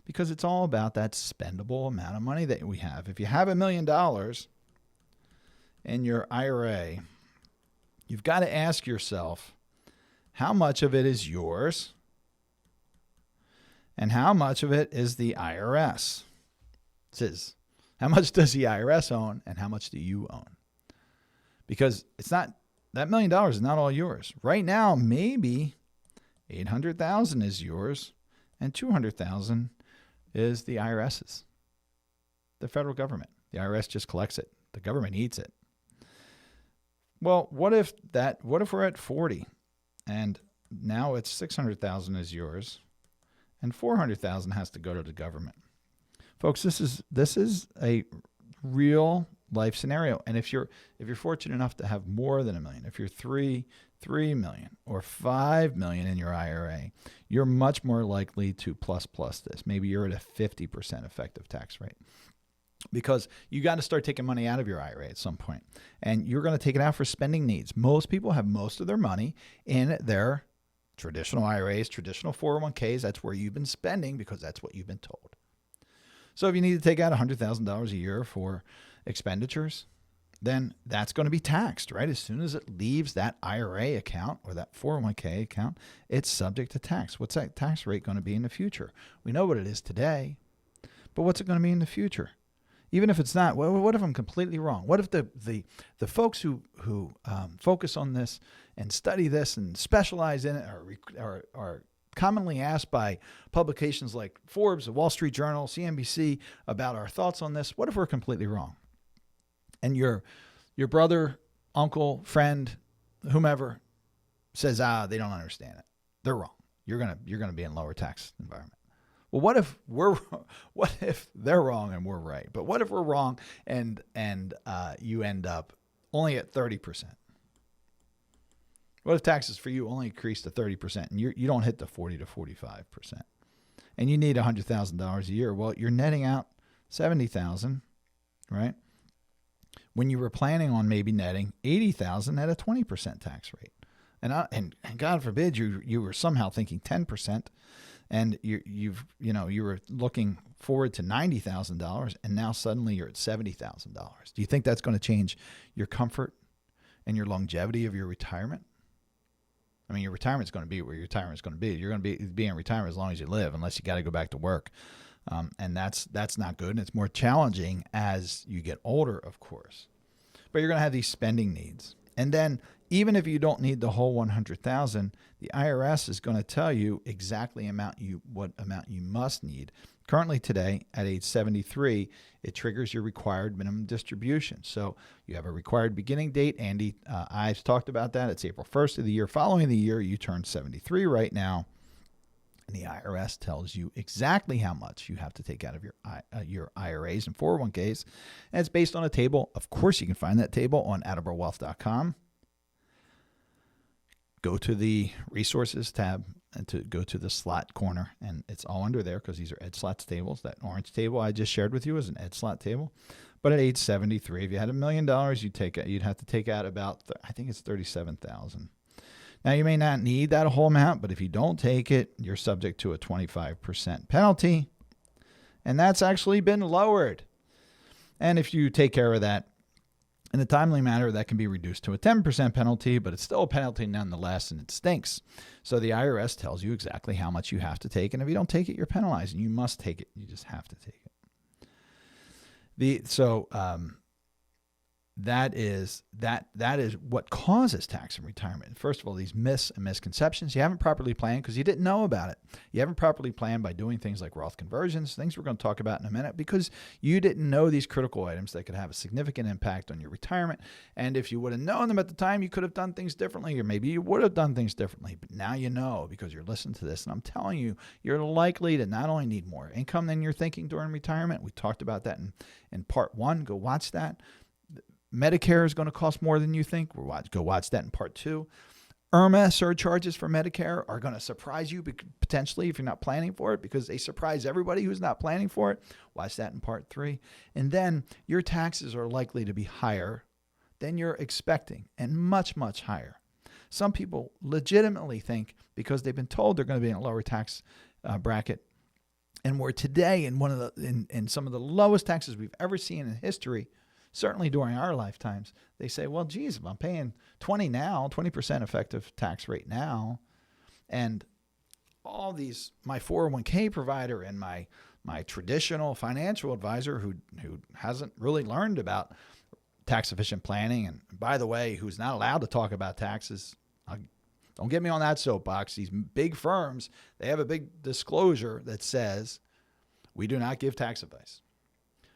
Because it's all about that spendable amount of money that we have. If you have $1 million in your IRA, you've got to ask yourself, how much of it is yours and how much of it is the IRS? It says, how much does the IRS own and how much do you own? Because it's not, that $1 million is not all yours. Right now, maybe $800,000 is yours and $200,000 is the IRS's, the federal government. The IRS just collects it. The government eats it. Well, what if we're at 40 and now it's 600,000 is yours and 400,000 has to go to the government? Folks, this is a real life scenario. And if you're fortunate enough to have more than $1 million, if you're $3 million or $5 million in your IRA, you're much more likely to plus this. Maybe you're at a 50% effective tax rate, because you got to start taking money out of your IRA at some point, and you're going to take it out for spending needs. Most people have most of their money in their traditional IRAs, traditional 401ks. That's where you've been spending because that's what you've been told. So if you need to take out $100,000 a year for expenditures, then that's going to be taxed, right? As soon as it leaves that IRA account or that 401k account, it's subject to tax. What's that tax rate going to be in the future? We know what it is today, but what's it going to be in the future? Even if it's not, what if I'm completely wrong? What if the folks who focus on this and study this and specialize in it are commonly asked by publications like Forbes, the Wall Street Journal, CNBC about our thoughts on this? What if we're completely wrong? And your brother, uncle, friend, whomever says, they don't understand it. They're wrong. You're gonna be in lower tax environment. Well, what if they're wrong and we're right? But what if we're wrong and you end up only at 30%? What if taxes for you only increase to 30% and you don't hit the 40 to 45%? And you need $100,000 a year. Well, you're netting out $70,000, right? When you were planning on maybe netting $80,000 at a 20% tax rate. And God forbid you were somehow thinking 10%, and you were looking forward to $90,000, and now suddenly you're at $70,000. Do you think that's going to change your comfort and your longevity of your retirement? I mean, your retirement's going to be where your retirement's going to be. You're going to be in retirement as long as you live, unless you got to go back to work. And that's not good. And it's more challenging as you get older, of course. But you're going to have these spending needs. And then even if you don't need the whole 100,000, the IRS is going to tell you exactly what amount you must need. Currently today, at age 73, it triggers your required minimum distribution. So you have a required beginning date. Andy, I've talked about that. It's April 1st of the year following the year you turn 73 right now. And the IRS tells you exactly how much you have to take out of your IRAs and 401ks. And it's based on a table. Of course, you can find that table on attleborowealth.com. Go to the resources tab and to go to the slot corner, and it's all under there because these are Ed Slott's tables. That orange table I just shared with you is an Ed Slott table. But at age 73, if you had $1 million, you'd have to take out about, I think it's $37,000. Now, you may not need that whole amount, but if you don't take it, you're subject to a 25% penalty, and that's actually been lowered. And if you take care of that in a timely manner, that can be reduced to a 10% penalty, but it's still a penalty nonetheless, and it stinks. So the IRS tells you exactly how much you have to take, and if you don't take it, you're penalized, and you must take it. You just have to take it. That is what causes tax in retirement. First of all, these myths and misconceptions. You haven't properly planned because you didn't know about it. You haven't properly planned by doing things like Roth conversions, things we're going to talk about in a minute, because you didn't know these critical items that could have a significant impact on your retirement. And if you would have known them at the time, you could have done things differently, or maybe you would have done things differently. But now you know because you're listening to this. And I'm telling you, you're likely to not only need more income than you're thinking during retirement. We talked about that in part 1. Go watch that. Medicare is going to cost more than you think. Go watch that in part 2. IRMA surcharges for Medicare are going to surprise you potentially if you're not planning for it, because they surprise everybody who's not planning for it. Watch that in part 3. And then your taxes are likely to be higher than you're expecting, and much, much higher. Some people legitimately think because they've been told they're going to be in a lower tax bracket, and we're today in some of the lowest taxes we've ever seen in history. Certainly during our lifetimes, they say, well, geez, if I'm paying 20% effective tax rate now, and all these, my 401k provider and my traditional financial advisor who hasn't really learned about tax efficient planning, and by the way, who's not allowed to talk about taxes, don't get me on that soapbox. These big firms, they have a big disclosure that says we do not give tax advice.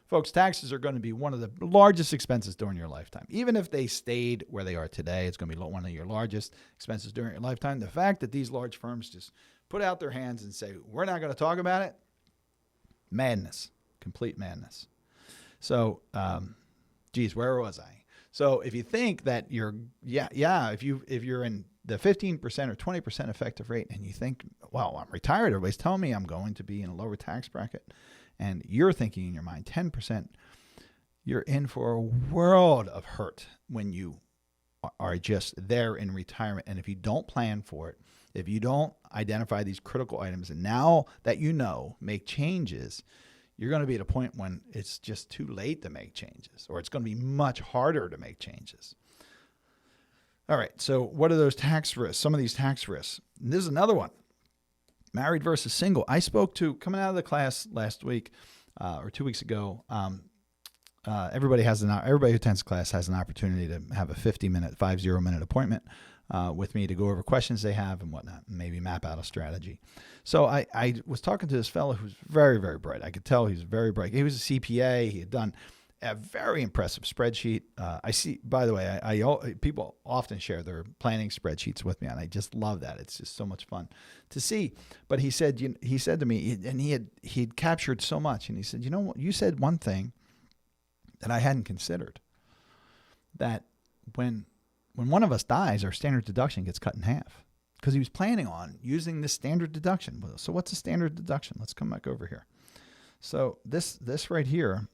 Folks, taxes are going to be one of the largest expenses during your lifetime. Even if they stayed where they are today, it's going to be one of your largest expenses during your lifetime. The fact that these large firms just put out their hands and say, we're not going to talk about it, madness, complete madness. So, where was I? So if you think that if you're in the 15% or 20% effective rate and you think, well, I'm retired, everybody's telling me I'm going to be in a lower tax bracket, and you're thinking in your mind 10%, you're in for a world of hurt when you are just there in retirement. And if you don't plan for it, if you don't identify these critical items, and now that you know, make changes, you're going to be at a point when it's just too late to make changes, or it's going to be much harder to make changes. All right, so what are those tax risks? Some of these tax risks. And this is another one. Married versus single. I spoke to, coming out of the class last week or 2 weeks ago, everybody who attends class has an opportunity to have a 50-minute appointment with me to go over questions they have and whatnot, and maybe map out a strategy. So I was talking to this fellow who's very, very bright. I could tell he was very bright. He was a CPA. He had done a very impressive spreadsheet. I see, by the way, people often share their planning spreadsheets with me, and I just love that. It's just so much fun to see. But he said to me, and he'd captured so much, and he said, you know what, you said one thing that I hadn't considered, that when one of us dies, our standard deduction gets cut in half, because he was planning on using this standard deduction. So what's a standard deduction? Let's come back over here. So this right here,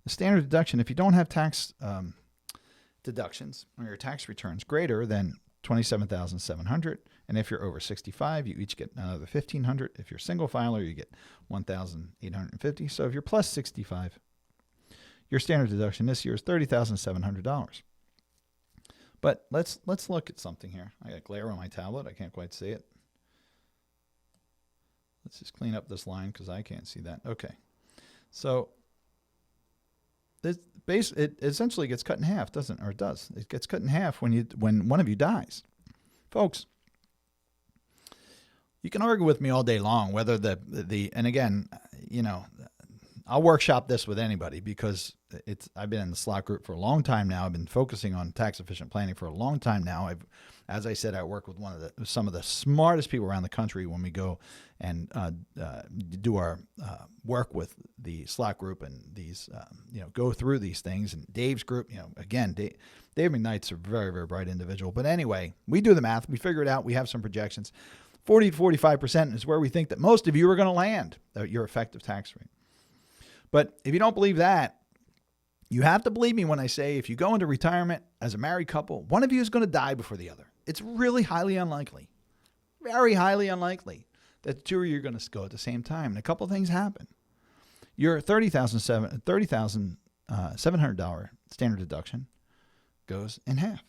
the standard deduction, if you don't have tax deductions on your tax returns greater than $27,700, and if you're over 65, you each get another $1,500. If you're single filer, you get $1,850. So if you're plus 65, your standard deduction this year is $30,700. But let's look at something here. I got glare on my tablet. I can't quite see it. Let's just clean up this line because I can't see that. Okay. So it essentially gets cut in half, doesn't it? Or it does. It gets cut in half when one of you dies. Folks, you can argue with me all day long whether and again, I'll workshop this with anybody because I've been in the Slott group for a long time now. I've been focusing on tax efficient planning for a long time now. As I said, I work with some of the smartest people around the country when we go and do our work with the Slott group and these, go through these things. And Dave's group, again, Dave McKnight's a very, very bright individual. But anyway, we do the math. We figure it out. We have some projections. 40 to 45% is where we think that most of you are going to land your effective tax rate. But if you don't believe that, you have to believe me when I say if you go into retirement as a married couple, one of you is going to die before the other. It's really highly unlikely, very highly unlikely that the two of you are going to go at the same time. And a couple of things happen. Your $30,700 standard deduction goes in half.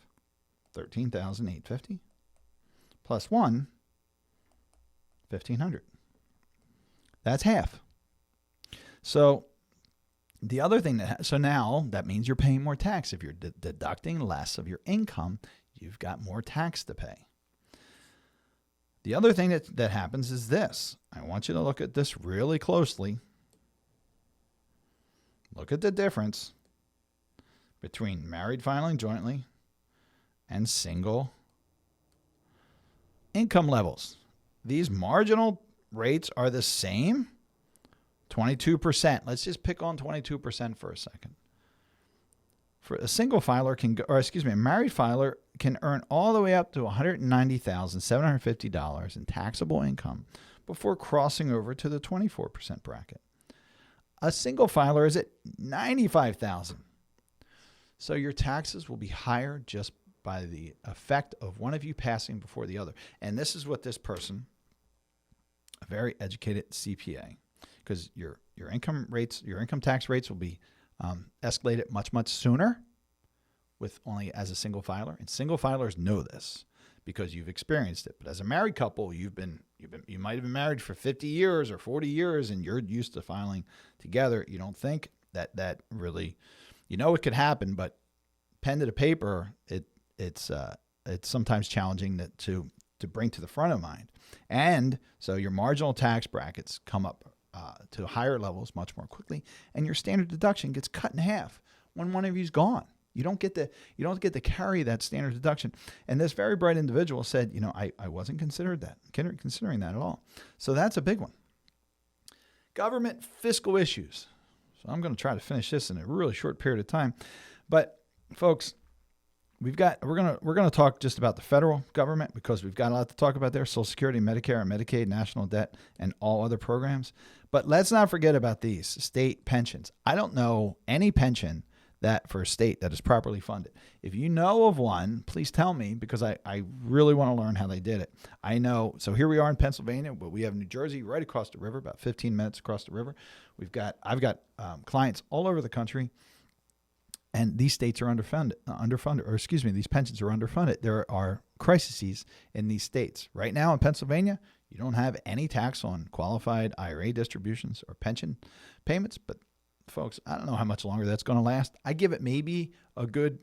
$13,850 plus $1,500. That's half. So the other thing so now that means you're paying more tax. If you're deducting less of your income, you've got more tax to pay. The other thing that happens is this. I want you to look at this really closely. Look at the difference between married filing jointly and single income levels. These marginal rates are the same. 22%. Let's just pick on 22% for a second. For a single filer a married filer can earn all the way up to $190,750 in taxable income before crossing over to the 24% bracket. A single filer is at $95,000. So your taxes will be higher just by the effect of one of you passing before the other. And this is what this person, a very educated CPA, because your income tax rates will be escalated much sooner with only as a single filer, and single filers know this because you've experienced it. But as a married couple, you might have been married for 50 years or 40 years, and you're used to filing together. You don't think that really, it could happen, but pen to the paper, it's sometimes challenging to bring to the front of mind, and so your marginal tax brackets come up to higher levels much more quickly, and your standard deduction gets cut in half when one of you's gone. You don't get to carry that standard deduction. And this very bright individual said, I wasn't considering that at all. So that's a big one. Government fiscal issues. So I'm going to try to finish this in a really short period of time, but folks, we're going to talk just about the federal government because we've got a lot to talk about there: Social Security, Medicare, and Medicaid, national debt, and all other programs. But let's not forget about these state pensions. I don't know any pension that for a state that is properly funded. If you know of one, please tell me because I really want to learn how they did it. I know. So here we are in Pennsylvania, but we have New Jersey right across the river, about 15 minutes across the river. I've got clients all over the country. And these states are underfunded, these pensions are underfunded. There are crises in these states. Right now in Pennsylvania, you don't have any tax on qualified IRA distributions or pension payments. But folks, I don't know how much longer that's going to last. I give it maybe a good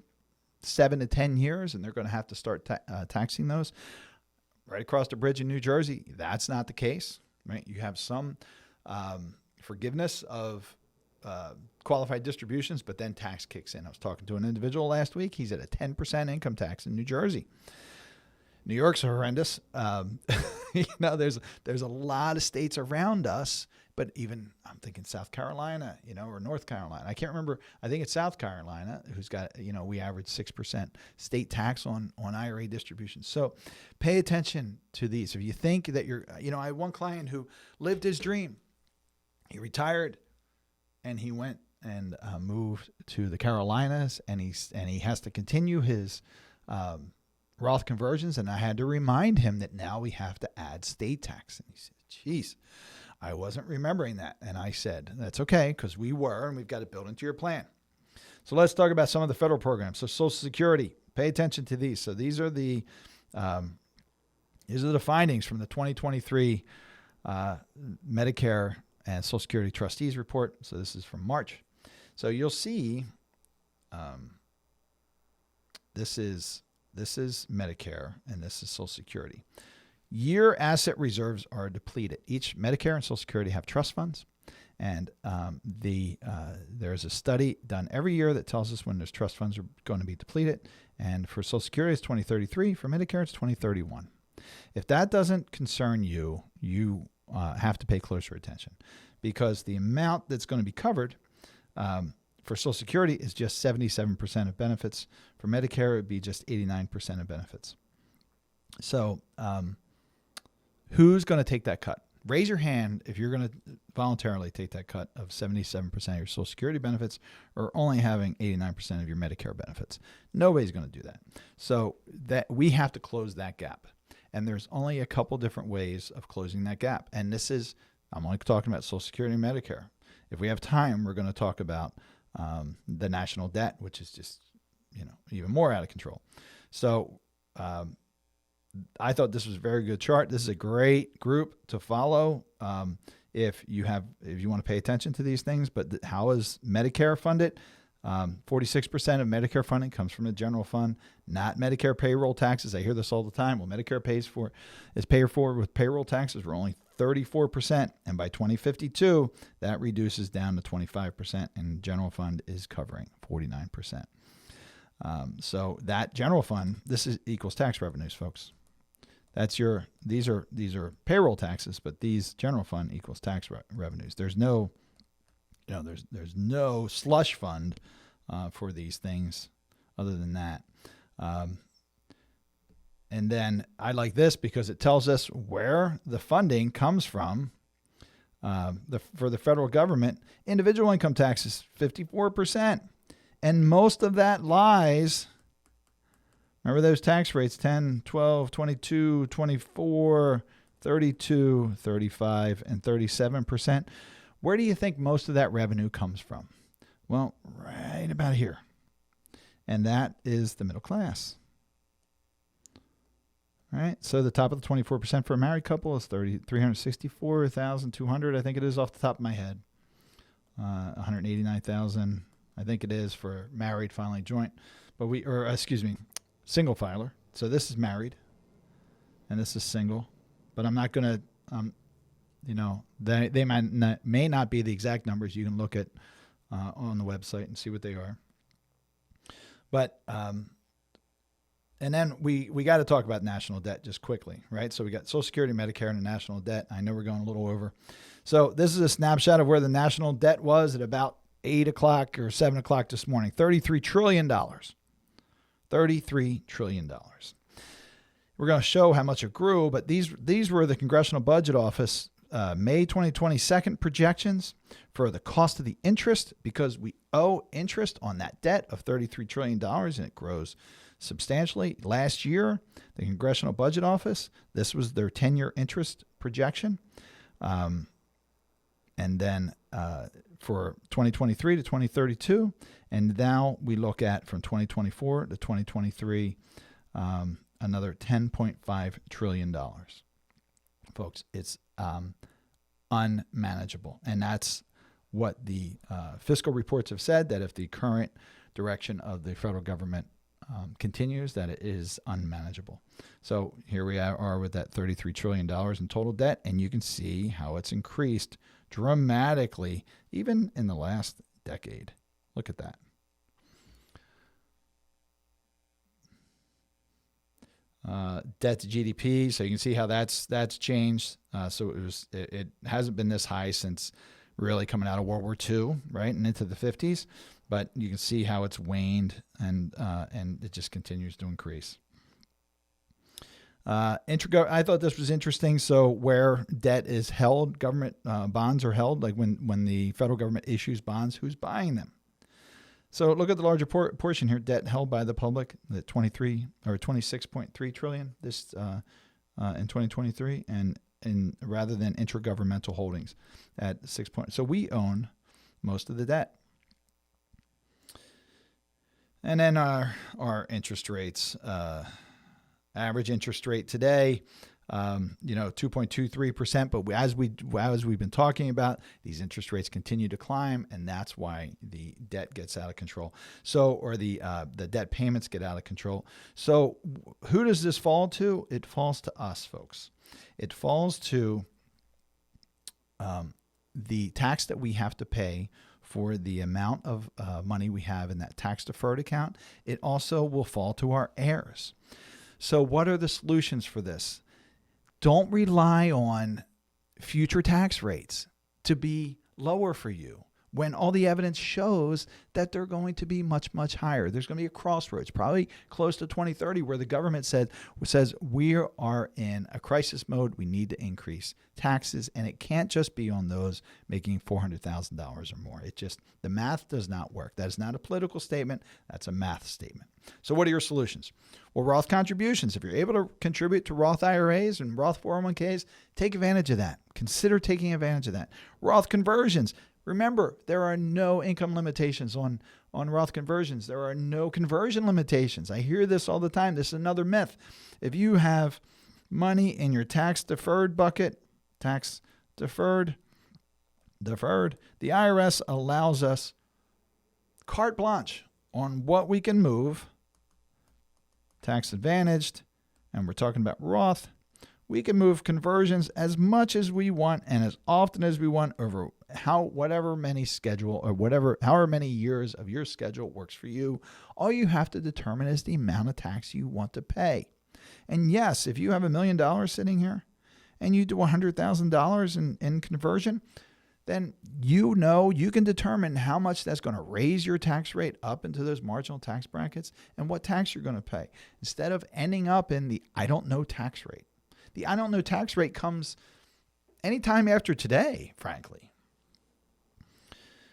7 to 10 years, and they're going to have to start taxing those. Right across the bridge in New Jersey, that's not the case. Right? You have some forgiveness of qualified distributions, but then tax kicks in. I was talking to an individual last week. He's at a 10% income tax in New Jersey. New York's horrendous. There's a lot of states around us, but even I'm thinking South Carolina, or North Carolina. I can't remember. I think it's South Carolina who's got, we average 6% state tax on IRA distributions. So pay attention to these. If you think that I have one client who lived his dream. He retired and he went and moved to the Carolinas, and he has to continue his Roth conversions. And I had to remind him that now we have to add state tax. And he said, "Geez, I wasn't remembering that." And I said, "That's okay, because we were, and we've got it built into your plan." So let's talk about some of the federal programs. So Social Security, pay attention to these. So these are the findings from the 2023 Medicare and Social Security trustees report. So this is from March. So you'll see this is Medicare and this is Social Security. Year asset reserves are depleted. Each Medicare and Social Security have trust funds. And there's a study done every year that tells us when those trust funds are going to be depleted. And for Social Security, it's 2033. For Medicare, it's 2031. If that doesn't concern you, you have to pay closer attention, because the amount that's going to be covered for Social Security is just 77% of benefits. For Medicare, it would be just 89% of benefits. So who's going to take that cut? Raise your hand if you're going to voluntarily take that cut of 77% of your Social Security benefits, or only having 89% of your Medicare benefits. Nobody's going to do that. So that we have to close that gap. And there's only a couple different ways of closing that gap. And I'm only talking about Social Security and Medicare. If we have time, we're going to talk about the national debt, which is just, even more out of control. So I thought this was a very good chart. This is a great group to follow if you want to pay attention to these things. But how is Medicare funded? 46% of Medicare funding comes from the general fund, not Medicare payroll taxes. I hear this all the time. Well, Medicare is paid for with payroll taxes. We're only 34%, and by 2052, that reduces down to 25%, and general fund is covering 49%. So that general fund, equals tax revenues, folks. These are payroll taxes, but these general fund equals tax revenues. There's no, there's no slush fund for these things other than that. And then I like this because it tells us where the funding comes from. For the federal government, individual income tax is 54%, and most of that lies. Remember those tax rates, 10, 12, 22, 24, 32, 35, and 37%. Where do you think most of that revenue comes from? Well, right about here. And that is the middle class. All right, so the top of the 24% for a married couple is $364,200, I think it is off the top of my head. $189,000, I think it is for married filing joint. Single filer. So this is married, and this is single. But I'm not going to, they may not be the exact numbers. You can look at on the website and see what they are. But and then we got to talk about national debt just quickly, right? So we got Social Security, Medicare, and the national debt. I know we're going a little over. So this is a snapshot of where the national debt was at about 8 o'clock or 7 o'clock this morning. $33 trillion. $33 trillion. We're going to show how much it grew, but these were the Congressional Budget Office May 2020 second projections for the cost of the interest, because we owe interest on that debt of $33 trillion, and it grows substantially. Last year, the Congressional Budget Office, this was their 10-year interest projection. And then for 2023 to 2032, and now we look at from 2024 to 2023, another $10.5 trillion. Folks, it's unmanageable. And that's what the fiscal reports have said, that if the current direction of the federal government continues, that it is unmanageable. So here we are with that $33 trillion in total debt, and you can see how it's increased dramatically, even in the last decade. Look at that. Debt to GDP, so you can see how that's changed. So it hasn't been this high since really coming out of World War II, right, and into the 50s. But you can see how it's waned, and it just continues to increase. I thought this was interesting. So where debt is held, government bonds are held, like when the federal government issues bonds, who's buying them? So look at the larger portion here, debt held by the public, the 26.3 trillion this in 2023, and rather than intergovernmental holdings at 6 point. So we own most of the debt. And then our interest rates, average interest rate today 2.23%. But as we've been talking about, these interest rates continue to climb, and that's why the debt gets out of control. Or the debt payments get out of control. So who does this fall to? It falls to us, folks. It falls to the tax that we have to pay for the amount of money we have in that tax deferred account. It also will fall to our heirs. So what are the solutions for this? Don't rely on future tax rates to be lower for you when all the evidence shows that they're going to be much, much higher. There's going to be a crossroads, probably close to 2030, where the government says we are in a crisis mode. We need to increase taxes, and it can't just be on those making $400,000 or more. The math does not work. That is not a political statement. That's a math statement. So what are your solutions? Well, Roth contributions. If you're able to contribute to Roth IRAs and Roth 401ks, take advantage of that. Consider taking advantage of that. Roth conversions. Remember, there are no income limitations on Roth conversions. There are no conversion limitations. I hear this all the time. This is another myth. If you have money in your tax deferred bucket, the IRS allows us carte blanche on what we can move, tax advantaged, and we're talking about Roth. We can move conversions as much as we want and as often as we want over however many years of your schedule works for you. All you have to determine is the amount of tax you want to pay. And yes, if you have $1 million sitting here and you do $100,000 in conversion, then you can determine how much that's going to raise your tax rate up into those marginal tax brackets and what tax you're going to pay, instead of ending up in the I don't know tax rate. The I don't know tax rate comes anytime after today, frankly.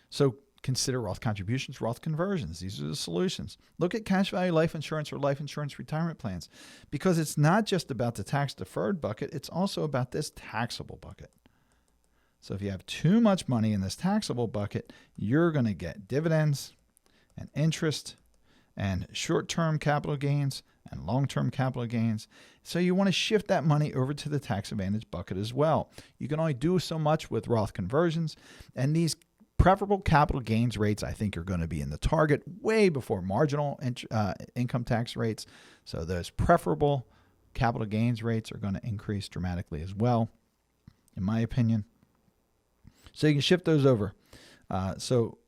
So consider Roth contributions, Roth conversions. These are the solutions. Look at cash value life insurance or life insurance retirement plans, because it's not just about the tax deferred bucket. It's also about this taxable bucket. So if you have too much money in this taxable bucket, you're going to get dividends and interest and short-term capital gains and long-term capital gains. So you want to shift that money over to the tax advantage bucket as well. You can only do so much with Roth conversions, and these preferable capital gains rates, I think, are going to be in the target way before marginal income tax rates. So those preferable capital gains rates are going to increase dramatically as well, in my opinion. So you can shift those over. So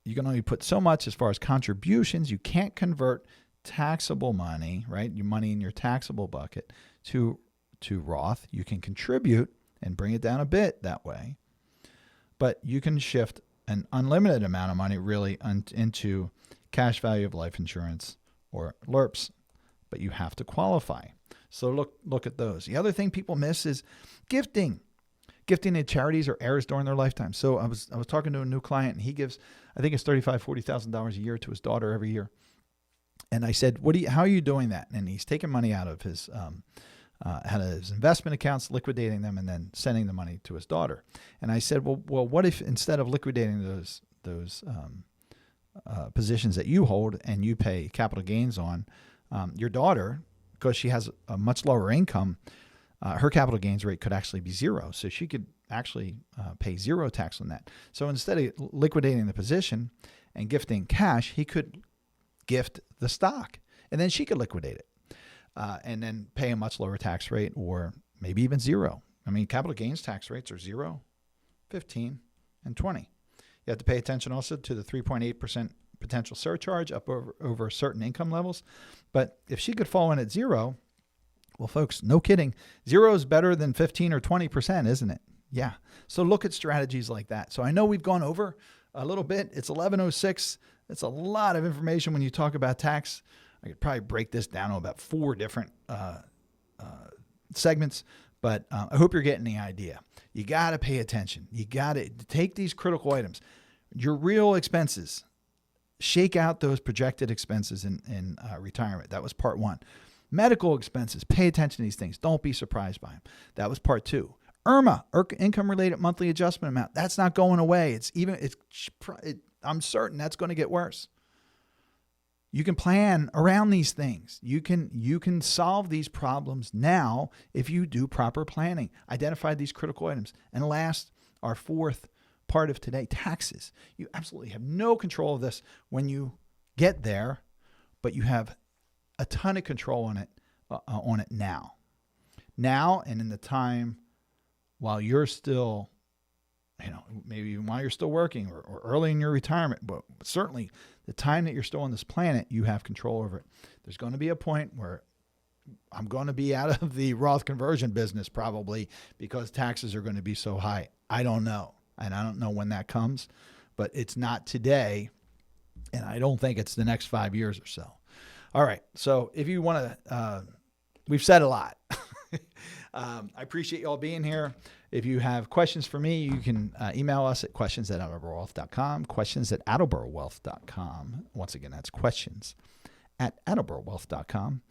you can only put so much as far as contributions. You can't convert taxable money, right? Your money in your taxable bucket to Roth. You can contribute and bring it down a bit that way, but you can shift an unlimited amount of money really into cash value of life insurance or LERPs, but you have to qualify. So look at those. The other thing people miss is gifting to charities or heirs during their lifetime. So I was talking to a new client, and he gives, I think it's $35,000-$40,000 a year to his daughter every year. And I said, how are you doing that? And he's taking money out of his investment accounts, liquidating them, and then sending the money to his daughter. And I said, well, what if instead of liquidating those positions that you hold and you pay capital gains on, your daughter, because she has a much lower income, her capital gains rate could actually be zero. So she could actually pay zero tax on that. So instead of liquidating the position and gifting cash, he could gift the stock, and then she could liquidate it and then pay a much lower tax rate, or maybe even zero. I mean, capital gains tax rates are 0, 15, and 20. You have to pay attention also to the 3.8% potential surcharge up over certain income levels. But if she could fall in at 0, well, folks, no kidding, 0 is better than 15 or 20%, isn't it? Yeah. So look at strategies like that. So I know we've gone over a little bit. It's 11:06. It's a lot of information when you talk about tax. I could probably break this down to about 4 different segments, but I hope you're getting the idea. You got to pay attention. You got to take these critical items. Your real expenses, shake out those projected expenses in retirement. That was part 1. Medical expenses, pay attention to these things. Don't be surprised by them. That was part 2. IRMA, income-related monthly adjustment amount. That's not going away. I'm certain that's going to get worse. You can plan around these things. You can solve these problems now if you do proper planning. Identify these critical items. And last, our fourth part of today, taxes. You absolutely have no control of this when you get there, but you have a ton of control on it now. Now, and in the time while you're still, maybe even while you're still working or early in your retirement, but certainly the time that you're still on this planet, you have control over it. There's going to be a point where I'm going to be out of the Roth conversion business probably because taxes are going to be so high. I don't know. And I don't know when that comes, but it's not today. And I don't think it's the next 5 years or so. All right. So if you want to, we've said a lot. I appreciate you all being here. If you have questions for me, you can email us at questions@attleborowealth.com, questions@attleborowealth.com. Once again, that's questions@attleborowealth.com.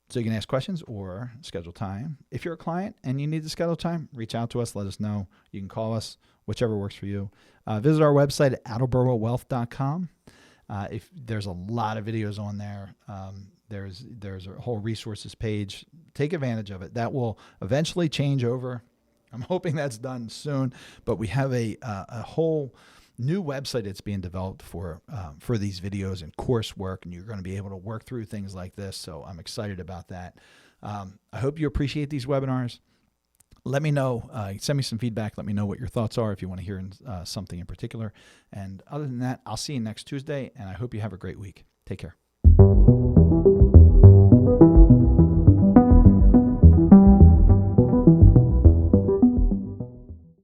So you can ask questions or schedule time. If you're a client and you need to schedule time, reach out to us. Let us know. You can call us, whichever works for you. Visit our website at attleborowealth.com. If there's a lot of videos on there, there's a whole resources page. Take advantage of it. That will eventually change over. I'm hoping that's done soon. But we have a whole new website that's being developed for these videos and coursework, and you're going to be able to work through things like this. So I'm excited about that. I hope you appreciate these webinars. Let me know. Send me some feedback. Let me know what your thoughts are if you want to hear something in particular. And other than that, I'll see you next Tuesday, and I hope you have a great week. Take care.